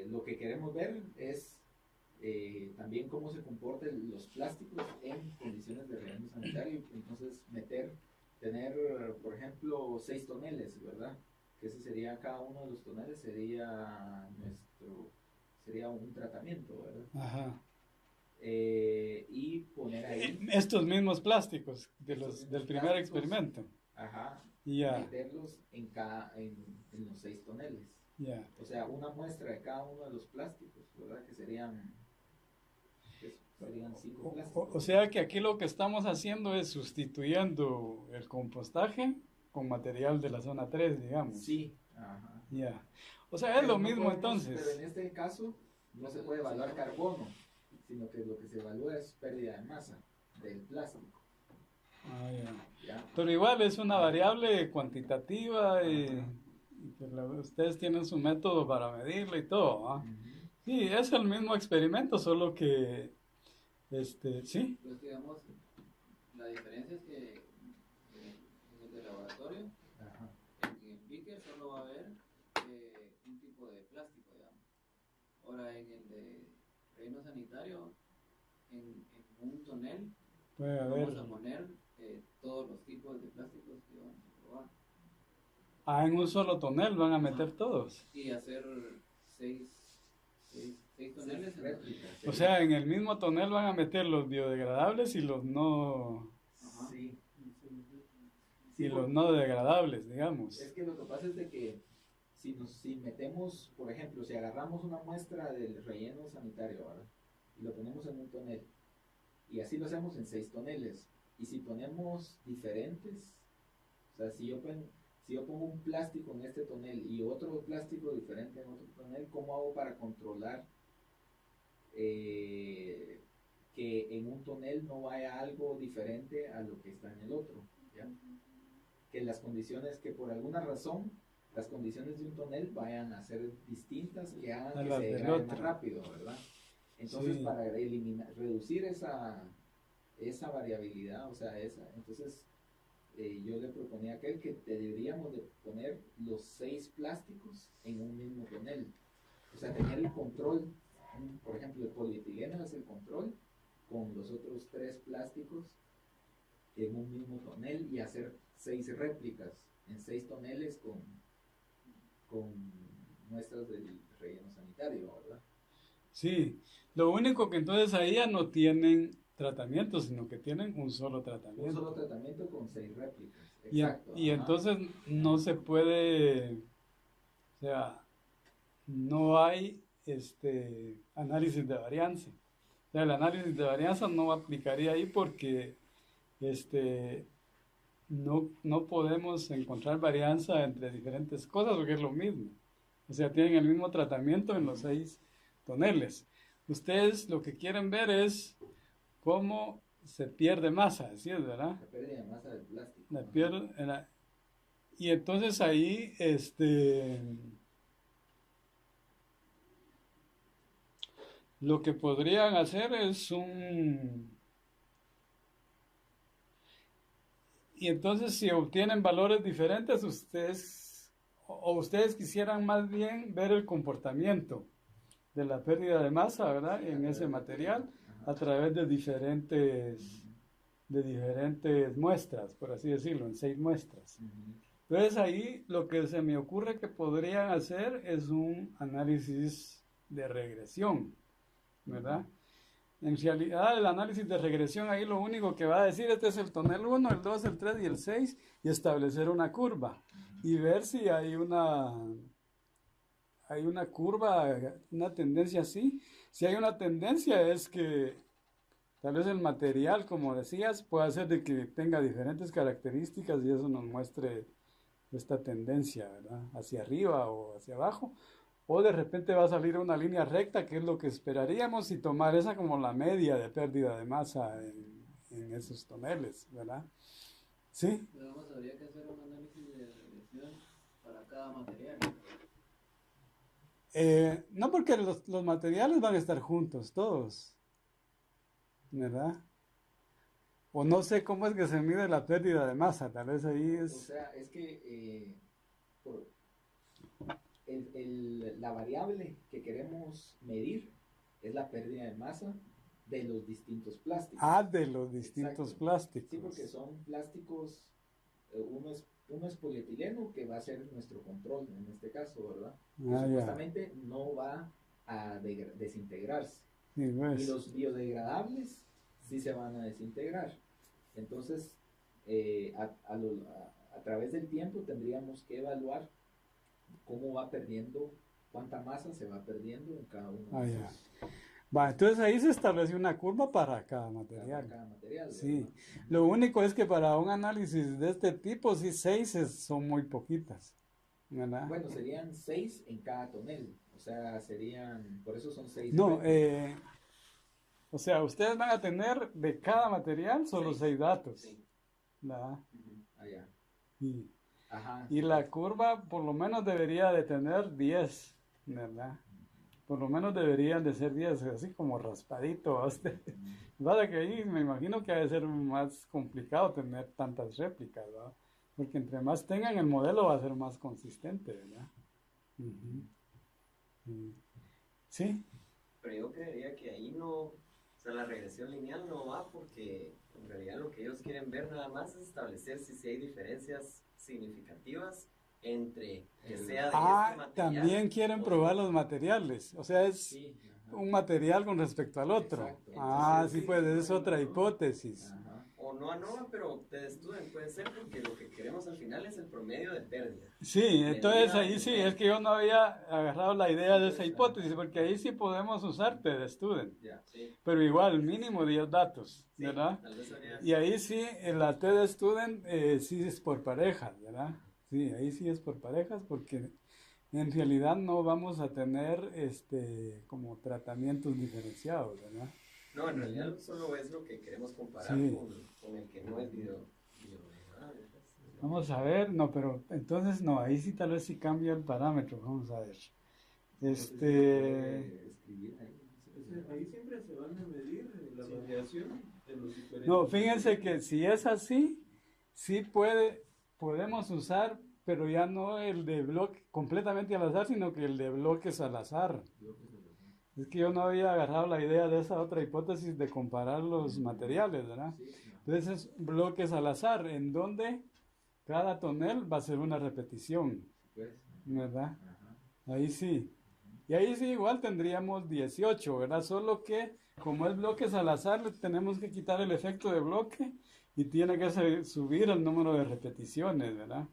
lo que queremos ver es también cómo se comportan los plásticos en condiciones de relleno sanitario. Entonces, tener, por ejemplo, 6 toneles, ¿verdad? Que ese sería, cada uno de los toneles sería un tratamiento, ¿verdad? Ajá. Y poner ahí, Estos mismos plásticos del mismos primer plásticos. experimento. ajá, Ya, meterlos en los 6 toneles. ya. O sea, una muestra de cada uno de los plásticos, ¿verdad? Que serían 5 plásticos. O sea que aquí lo que estamos haciendo es sustituyendo el compostaje con material de la zona 3, digamos. Sí, ajá. Ya. O sea, es Pero lo no mismo podemos- entonces. Pero en este caso no se puede evaluar carbono, sino que lo que se evalúa es pérdida de masa del plástico. Ah, ya. ¿Ya? Pero igual es una variable cuantitativa y que ustedes tienen su método para medirla y todo, ¿ah? Ujú. Sí, es el mismo experimento, solo que, sí, Pues digamos, la diferencia es que en el de laboratorio, Ajá. en el beaker solo va a haber un tipo de plástico, digamos. Ahora en el de relleno sanitario, en un tonel, puede haber. vamos a poner todos los tipos de plásticos que vamos a probar. Ah, en un solo tonel van a meter todos. Y hacer seis toneles en los- Réplicas. O sea, en el mismo tonel van a meter los biodegradables y los no, Ajá. Sí. y los no degradables, digamos. Es que lo que pasa es de que si metemos, por ejemplo, si agarramos una muestra del relleno sanitario, ¿verdad? Y lo ponemos en un tonel, y así lo hacemos en 6 toneles, y si ponemos diferentes, o sea, si yo pongo un plástico en este tonel y otro plástico diferente en otro tonel, ¿cómo hago para controlar que en un tonel no vaya algo diferente a lo que está en el otro? ¿Ya? Que las condiciones, que por alguna razón las condiciones de un tonel vayan a ser distintas, que hagan A que las se del degrade otro. más rápido, ¿verdad? Entonces, Sí. para reducir esa variabilidad, o sea, entonces yo le proponía a aquel que deberíamos de poner los 6 plásticos en un mismo tonel. O sea, tener el control, por ejemplo, el polietileno es el control, con los otros 3 plásticos en un mismo tonel y hacer 6 réplicas en 6 toneles con muestras del relleno sanitario, ¿verdad? Sí, lo único que entonces ahí ya no tienen tratamiento, sino que tienen un solo Un tratamiento. solo tratamiento con 6 réplicas. Y, Exacto. y ajá. entonces no se puede, o sea, no hay análisis de varianza. O sea, el análisis de varianza no aplicaría ahí porque no podemos encontrar varianza entre diferentes cosas porque es lo mismo. O sea, tienen el mismo tratamiento en los 6 toneles. Ustedes lo que quieren ver es cómo se pierde masa, ¿sí es verdad? La pérdida de masa del plástico. La ajá. y entonces ahí, lo que podrían hacer es y entonces si obtienen valores diferentes, ustedes quisieran más bien ver el comportamiento de la pérdida de masa, ¿verdad? Sí, En a ese través de- material ajá. a través de diferentes muestras, por así decirlo, en 6 muestras. Ujú. Entonces ahí lo que se me ocurre que podrían hacer es un análisis de regresión, ¿verdad? En realidad el análisis de regresión ahí lo único que va a decir este es el tonel 1, el 2, el 3 y el 6 y establecer una curva y ver si hay una curva, una tendencia así. Si hay una tendencia es que tal vez el material, como decías, puede hacer de que tenga diferentes características y eso nos muestre esta tendencia, ¿verdad? Hacia arriba o hacia abajo. O de repente va a salir una línea recta, que es lo que esperaríamos, y tomar esa como la media de pérdida de masa en esos toneles, ¿verdad? Sí. Pero vamos, habría que hacer un análisis de regresión para cada material. No porque los materiales van a estar juntos, todos, ¿verdad? O no sé cómo es que se mide la pérdida de masa, tal vez ahí O es... sea, es que la variable que queremos medir es la pérdida de masa de los distintos plásticos. Ah, de los distintos Exacto. plásticos. Sí, porque son plásticos, uno es polietileno, que va a ser nuestro control en este caso, ¿verdad? Que Ah, ya. supuestamente no va a desintegrarse. Sí, Y pues. los biodegradables sí se van a desintegrar. Entonces, a través del tiempo tendríamos que evaluar cómo va perdiendo, cuánta masa se va perdiendo en cada uno Ah, de ya. esos, Va, entonces ahí se establece una curva para cada para material. cada material, Sí, ¿verdad? lo único es que para un análisis de este tipo, sí, 6 son muy poquitas, ¿verdad? Bueno, serían 6 en cada tonel, o sea, serían, por eso son 6 No, eventos. o sea, ustedes van a tener de cada material solo 6 datos, Sí. ¿verdad? Allá. Y, Ajá. y la curva por lo menos debería de tener 10, ¿verdad? Por lo menos deberían de ser 10, así como raspadito a usted. Vale, que ahí me imagino que ha de ser más complicado tener tantas réplicas, ¿verdad? Porque entre más tengan el modelo va a ser más consistente, ¿verdad? Ujú. Sí, Pero yo creería que ahí no, o sea, la regresión lineal no va porque en realidad lo que ellos quieren ver nada más es establecer si hay diferencias significativas entre que sea de este material. también quieren o probar no. los materiales, o sea, es Sí, ajá. un material con respecto al otro. Exacto. Sí, pues es otra hipótesis. Ajá. O no ANOVA, pero te estudien, puede ser porque lo que queremos al final es el promedio de pérdida. Sí, entonces Medida ahí sí, de- es que yo no había agarrado la idea de esa hipótesis, porque ahí sí podemos usar TDStudent, Ya. Sí, pero igual, mínimo 10 datos, sí, ¿verdad? tal vez habría- Y ahí sí, en la TDStudent sí es por parejas, ¿verdad? Sí, ahí sí es por parejas, porque en realidad no vamos a tener como tratamientos diferenciados, ¿verdad? No, en realidad solo es lo que queremos comparar Sí. con el que no es biodegradable, pues. Vamos a ver, no, pero entonces no, ahí sí tal vez sí cambia el parámetro, vamos a ver. Escribir ahí. Ahí siempre se van a medir la variación de los diferentes. No, fíjense que si es así, sí podemos usar, pero ya no el de bloque completamente al azar, sino que el de bloques al azar. Es que yo no había agarrado la idea de esa otra hipótesis de comparar los materiales, ¿verdad? Entonces, bloques al azar, en donde cada tonel va a ser una repetición, Pues, ¿verdad? ajá. Ahí sí. Y ahí sí igual tendríamos 18, ¿verdad? Solo que como es bloques al azar, le tenemos que quitar el efecto de bloque y tiene que subir el número de repeticiones, ¿verdad?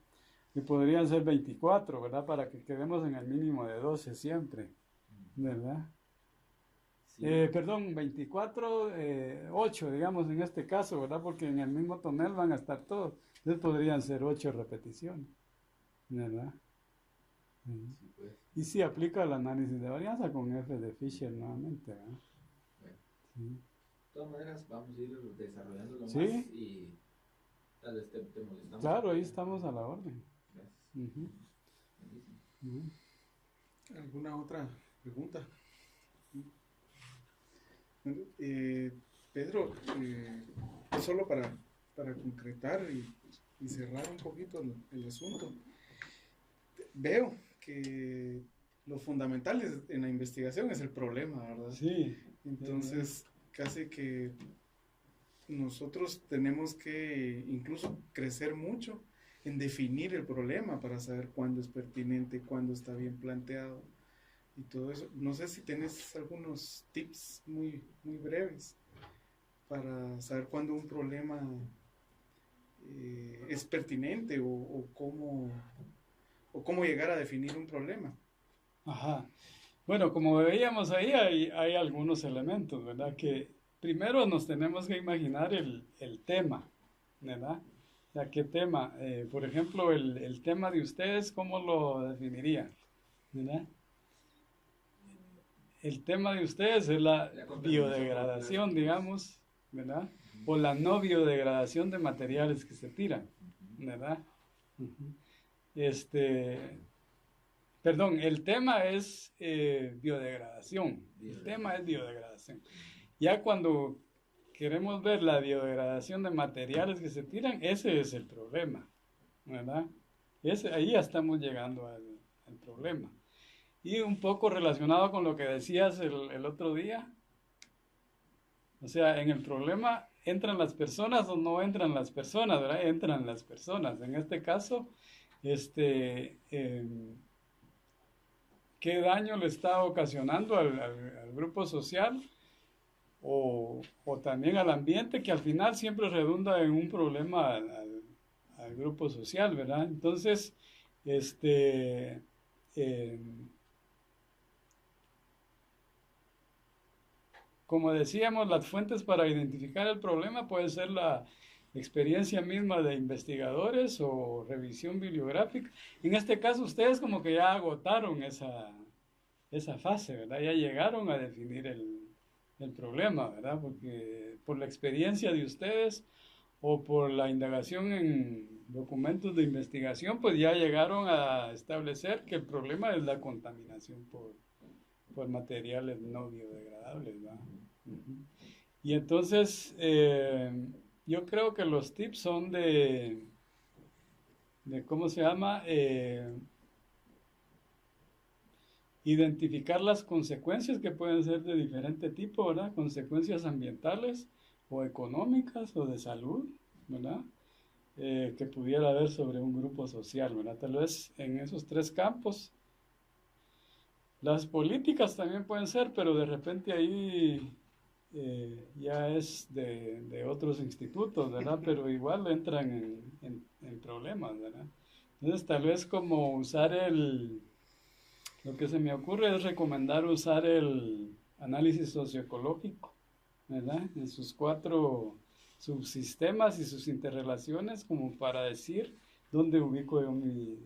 Y podrían ser 24, ¿verdad? Para que quedemos en el mínimo de 12 siempre, ¿verdad? Sí. Perdón, 24, 8, digamos en este caso, ¿verdad? Porque en el mismo tonel van a estar todos. Entonces podrían ser 8 repeticiones, ¿verdad? Sí. Sí, pues. Y si aplica el análisis de varianza con F de Fisher nuevamente, ¿verdad? Bueno. Sí. De todas maneras, vamos a ir desarrollándolo Sí. más y tal vez te molestamos. Claro, ahí estamos a la orden. Gracias. Ujú, Buenísimo. ujú. ¿Alguna otra pregunta? Bueno, Pedro, solo para concretar y cerrar un poquito el asunto, veo que lo fundamental en la investigación es el problema, ¿verdad? Sí. Entonces, casi que nosotros tenemos que incluso crecer mucho en definir el problema para saber cuándo es pertinente, cuándo está bien planteado y todo eso. No sé si tenés algunos tips muy, muy breves para saber cuándo un problema es pertinente o cómo llegar a definir un problema. Ajá. Bueno, como veíamos ahí, hay algunos elementos, ¿verdad? Que primero nos tenemos que imaginar el tema, ¿verdad? O sea, ¿qué tema? Por ejemplo, el tema de ustedes, ¿cómo lo definirían? ¿Verdad? El tema de ustedes es la biodegradación, digamos, ¿verdad? O la no biodegradación de materiales que se tiran, ¿verdad? Ujú. Perdón, el tema es biodegradación. El tema es biodegradación. Ya cuando queremos ver la biodegradación de materiales que se tiran, ese es el problema, ¿verdad? Ahí ya estamos llegando al problema. Y un poco relacionado con lo que decías el otro día, o sea, en el problema, ¿entran las personas o no entran las personas, verdad? Entran las personas. En este caso, ¿qué daño le está ocasionando al grupo social o también al ambiente, que al final siempre redunda en un problema al grupo social, ¿verdad? Entonces, eh, como decíamos, las fuentes para identificar el problema puede ser la experiencia misma de investigadores o revisión bibliográfica. En este caso, ustedes como que ya agotaron esa fase, ¿verdad? Ya llegaron a definir el problema, ¿verdad? Porque por la experiencia de ustedes o por la indagación en documentos de investigación, pues ya llegaron a establecer que el problema es la contaminación por materiales no biodegradables, ¿verdad? Ujú. Y entonces, yo creo que los tips son de ¿cómo se llama? Identificar las consecuencias que pueden ser de diferente tipo, ¿verdad? Consecuencias ambientales o económicas o de salud, ¿verdad? Que pudiera haber sobre un grupo social, ¿verdad? Tal vez en esos tres campos. Las políticas también pueden ser, pero de repente ahí ya es de otros institutos, ¿verdad? Pero igual entran en problemas, ¿verdad? Entonces tal vez como usar lo que se me ocurre es recomendar usar el análisis socioecológico, ¿verdad? En sus 4 subsistemas y sus interrelaciones como para decir dónde ubico yo mi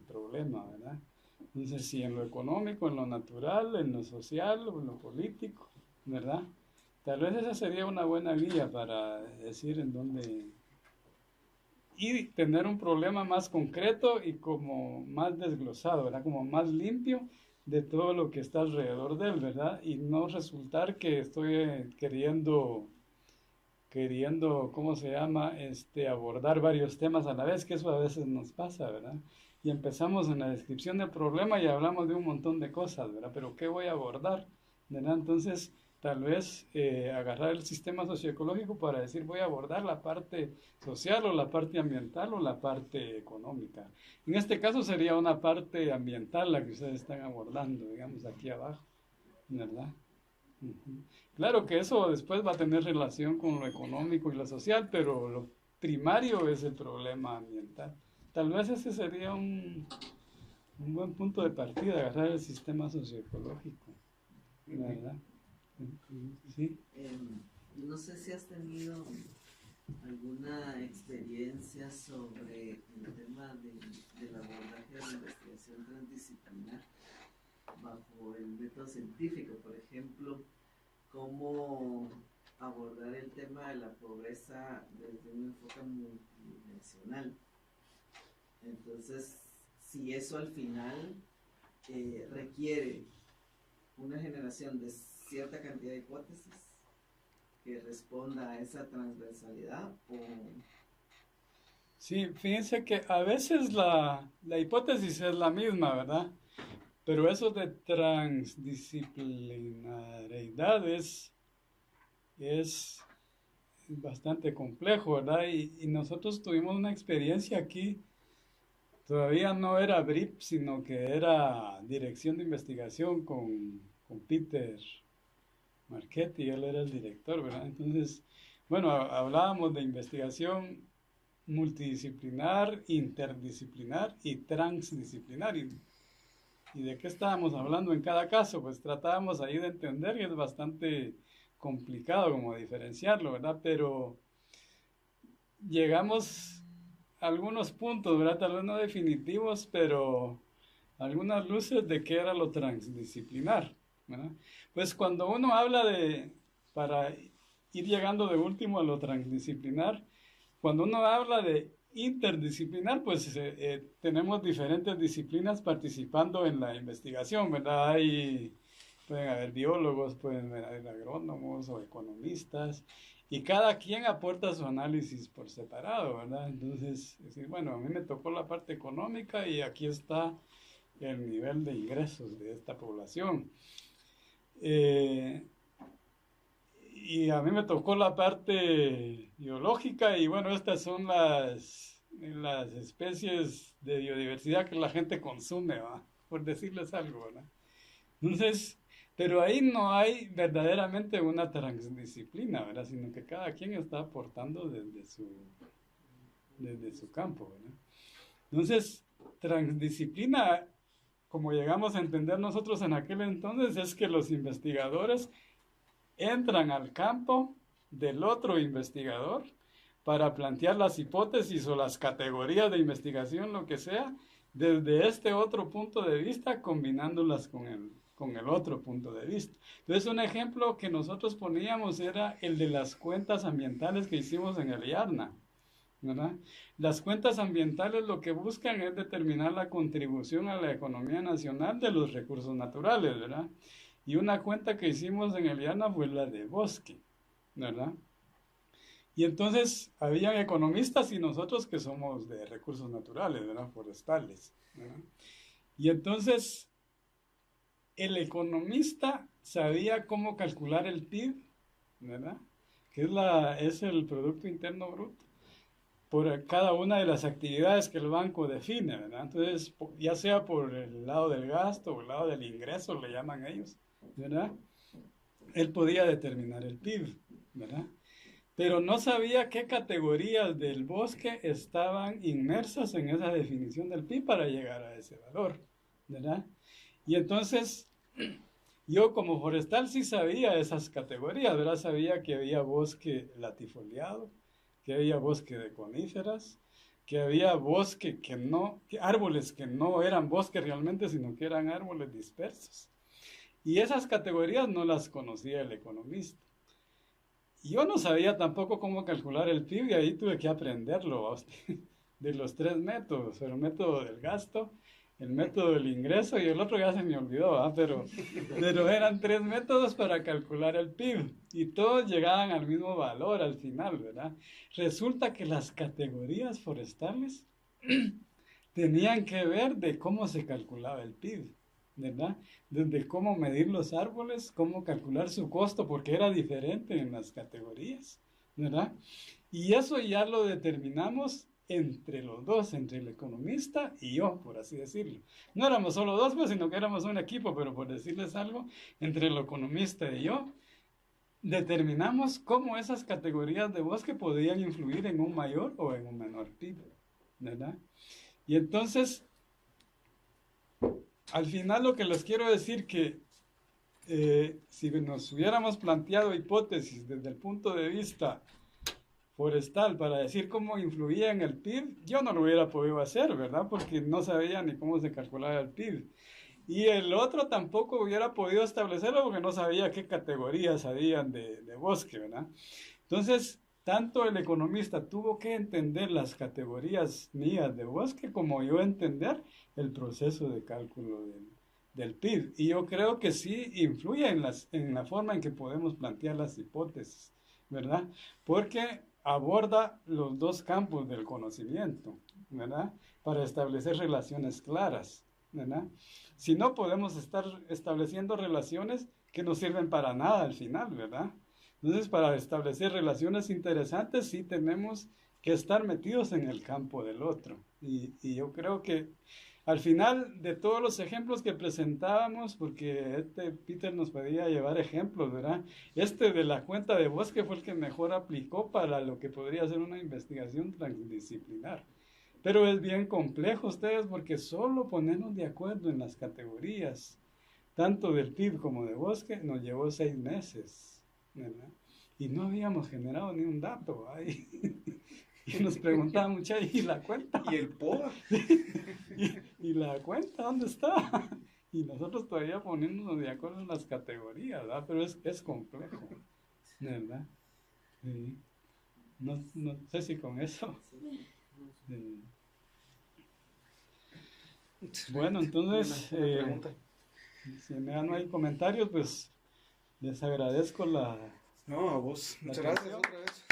problema, ¿verdad? Entonces, si en lo económico, en lo natural, en lo social o en lo político, ¿verdad? Tal vez esa sería una buena guía para decir en dónde... Y tener un problema más concreto y como más desglosado, ¿verdad? Como más limpio de todo lo que está alrededor de él, ¿verdad? Y no resultar que estoy queriendo, ¿cómo se llama? Abordar varios temas a la vez, que eso a veces nos pasa, ¿verdad? Y empezamos en la descripción del problema y hablamos de un montón de cosas, ¿verdad? Pero ¿qué voy a abordar? ¿Verdad? Entonces, tal vez agarrar el sistema socioecológico para decir voy a abordar la parte social o la parte ambiental o la parte económica. En este caso sería una parte ambiental la que ustedes están abordando, digamos, aquí abajo, ¿verdad? Ujú. Claro que eso después va a tener relación con lo económico y lo social, pero lo primario es el problema ambiental. Tal vez ese sería un buen punto de partida, agarrar el sistema socioecológico, ¿verdad? Sí. No sé si has tenido alguna experiencia sobre el tema del abordaje de la investigación transdisciplinar bajo el método científico, por ejemplo, cómo abordar el tema de la pobreza desde un enfoque multidimensional. Entonces, si eso al final requiere una generación de cierta cantidad de hipótesis que responda a esa transversalidad o... Sí, fíjense que a veces la hipótesis es la misma, ¿verdad? Pero eso de transdisciplinariedad es bastante complejo, ¿verdad? Y nosotros tuvimos una experiencia aquí, todavía no era BRIP, sino que era Dirección de Investigación con Peter Marchetti, él era el director, ¿verdad? Entonces, bueno, hablábamos de investigación multidisciplinar, interdisciplinar y transdisciplinar. ¿Y de qué estábamos hablando en cada caso? Pues tratábamos ahí de entender y es bastante complicado como diferenciarlo, ¿verdad? Pero llegamos a algunos puntos, ¿verdad? Tal vez no definitivos, pero algunas luces de qué era lo transdisciplinar, ¿verdad? Pues cuando uno habla para ir llegando de último a lo transdisciplinar, cuando uno habla de interdisciplinar, pues tenemos diferentes disciplinas participando en la investigación, ¿verdad? Pueden haber biólogos, pueden haber agrónomos o economistas, y cada quien aporta su análisis por separado, ¿verdad? Entonces, decir, bueno, a mí me tocó la parte económica y aquí está el nivel de ingresos de esta población. Y a mí me tocó la parte biológica y bueno, estas son las especies de biodiversidad que la gente consume, ¿va? Por decirles algo, ¿verdad? Entonces, pero ahí no hay verdaderamente una transdisciplina, ¿verdad? Sino que cada quien está aportando desde desde su campo, ¿verdad? Entonces, transdisciplina, como llegamos a entender nosotros en aquel entonces, es que los investigadores entran al campo del otro investigador para plantear las hipótesis o las categorías de investigación, lo que sea, desde este otro punto de vista, combinándolas con el otro punto de vista. Entonces, un ejemplo que nosotros poníamos era el de las cuentas ambientales que hicimos en el IARNA, ¿verdad? Las cuentas ambientales lo que buscan es determinar la contribución a la economía nacional de los recursos naturales, ¿verdad? Y una cuenta que hicimos en el IARNA fue la de bosque, ¿verdad? Y entonces habían economistas y nosotros que somos de recursos naturales, ¿verdad? Forestales, ¿verdad? Y entonces el economista sabía cómo calcular el PIB, ¿verdad? Que es el Producto Interno Bruto, por cada una de las actividades que el banco define, ¿verdad? Entonces, ya sea por el lado del gasto o el lado del ingreso, le llaman ellos, ¿verdad? Él podía determinar el PIB, ¿verdad? Pero no sabía qué categorías del bosque estaban inmersas en esa definición del PIB para llegar a ese valor, ¿verdad? Y entonces, yo como forestal sí sabía esas categorías, ¿verdad? Sabía que había bosque latifoliado, que había bosque de coníferas, que había bosque árboles que no eran bosque realmente, sino que eran árboles dispersos. Y esas categorías no las conocía el economista. Y yo no sabía tampoco cómo calcular el PIB y ahí tuve que aprenderlo de los 3 métodos, el método del gasto, el método del ingreso y el otro ya se me olvidó, ¿verdad? Pero eran 3 métodos para calcular el PIB y todos llegaban al mismo valor al final, ¿verdad? Resulta que las categorías forestales tenían que ver de cómo se calculaba el PIB, ¿verdad? Desde cómo medir los árboles, cómo calcular su costo, porque era diferente en las categorías, ¿verdad? Y eso ya lo determinamos entre los dos, entre el economista y yo, por así decirlo. No éramos solo dos, pues, sino que éramos un equipo, pero por decirles algo, entre el economista y yo, determinamos cómo esas categorías de bosque podían influir en un mayor o en un menor PIB, ¿verdad? Y entonces, al final lo que les quiero decir que si nos hubiéramos planteado hipótesis desde el punto de vista forestal para decir cómo influía en el PIB, yo no lo hubiera podido hacer, ¿verdad? Porque no sabía ni cómo se calculaba el PIB. Y el otro tampoco hubiera podido establecerlo porque no sabía qué categorías habían de bosque, ¿verdad? Entonces, tanto el economista tuvo que entender las categorías mías de bosque como yo entender el proceso de cálculo del PIB. Y yo creo que sí influye en la forma en que podemos plantear las hipótesis, ¿verdad? Porque aborda los dos campos del conocimiento, ¿verdad? Para establecer relaciones claras, ¿verdad? Si no, podemos estar estableciendo relaciones que no sirven para nada al final, ¿verdad? Entonces, para establecer relaciones interesantes, sí tenemos que estar metidos en el campo del otro. Y yo creo que al final de todos los ejemplos que presentábamos, porque Peter nos podía llevar ejemplos, ¿verdad? De la cuenta de bosque fue el que mejor aplicó para lo que podría ser una investigación transdisciplinar. Pero es bien complejo ustedes porque solo ponernos de acuerdo en las categorías, tanto del PIB como de bosque, nos llevó 6 meses, ¿verdad? Y no habíamos generado ni un dato ahí. Y nos preguntaban mucho, ¿y la cuenta? ¿Y el POA? ¿Y la cuenta dónde está? Y nosotros todavía poniéndonos de acuerdo en las categorías, ¿verdad? Pero es complejo, ¿verdad? Sí. No sé si con eso. Sí. Bueno, entonces, si no hay comentarios, pues les agradezco No, a vos. Muchas gracias otra vez.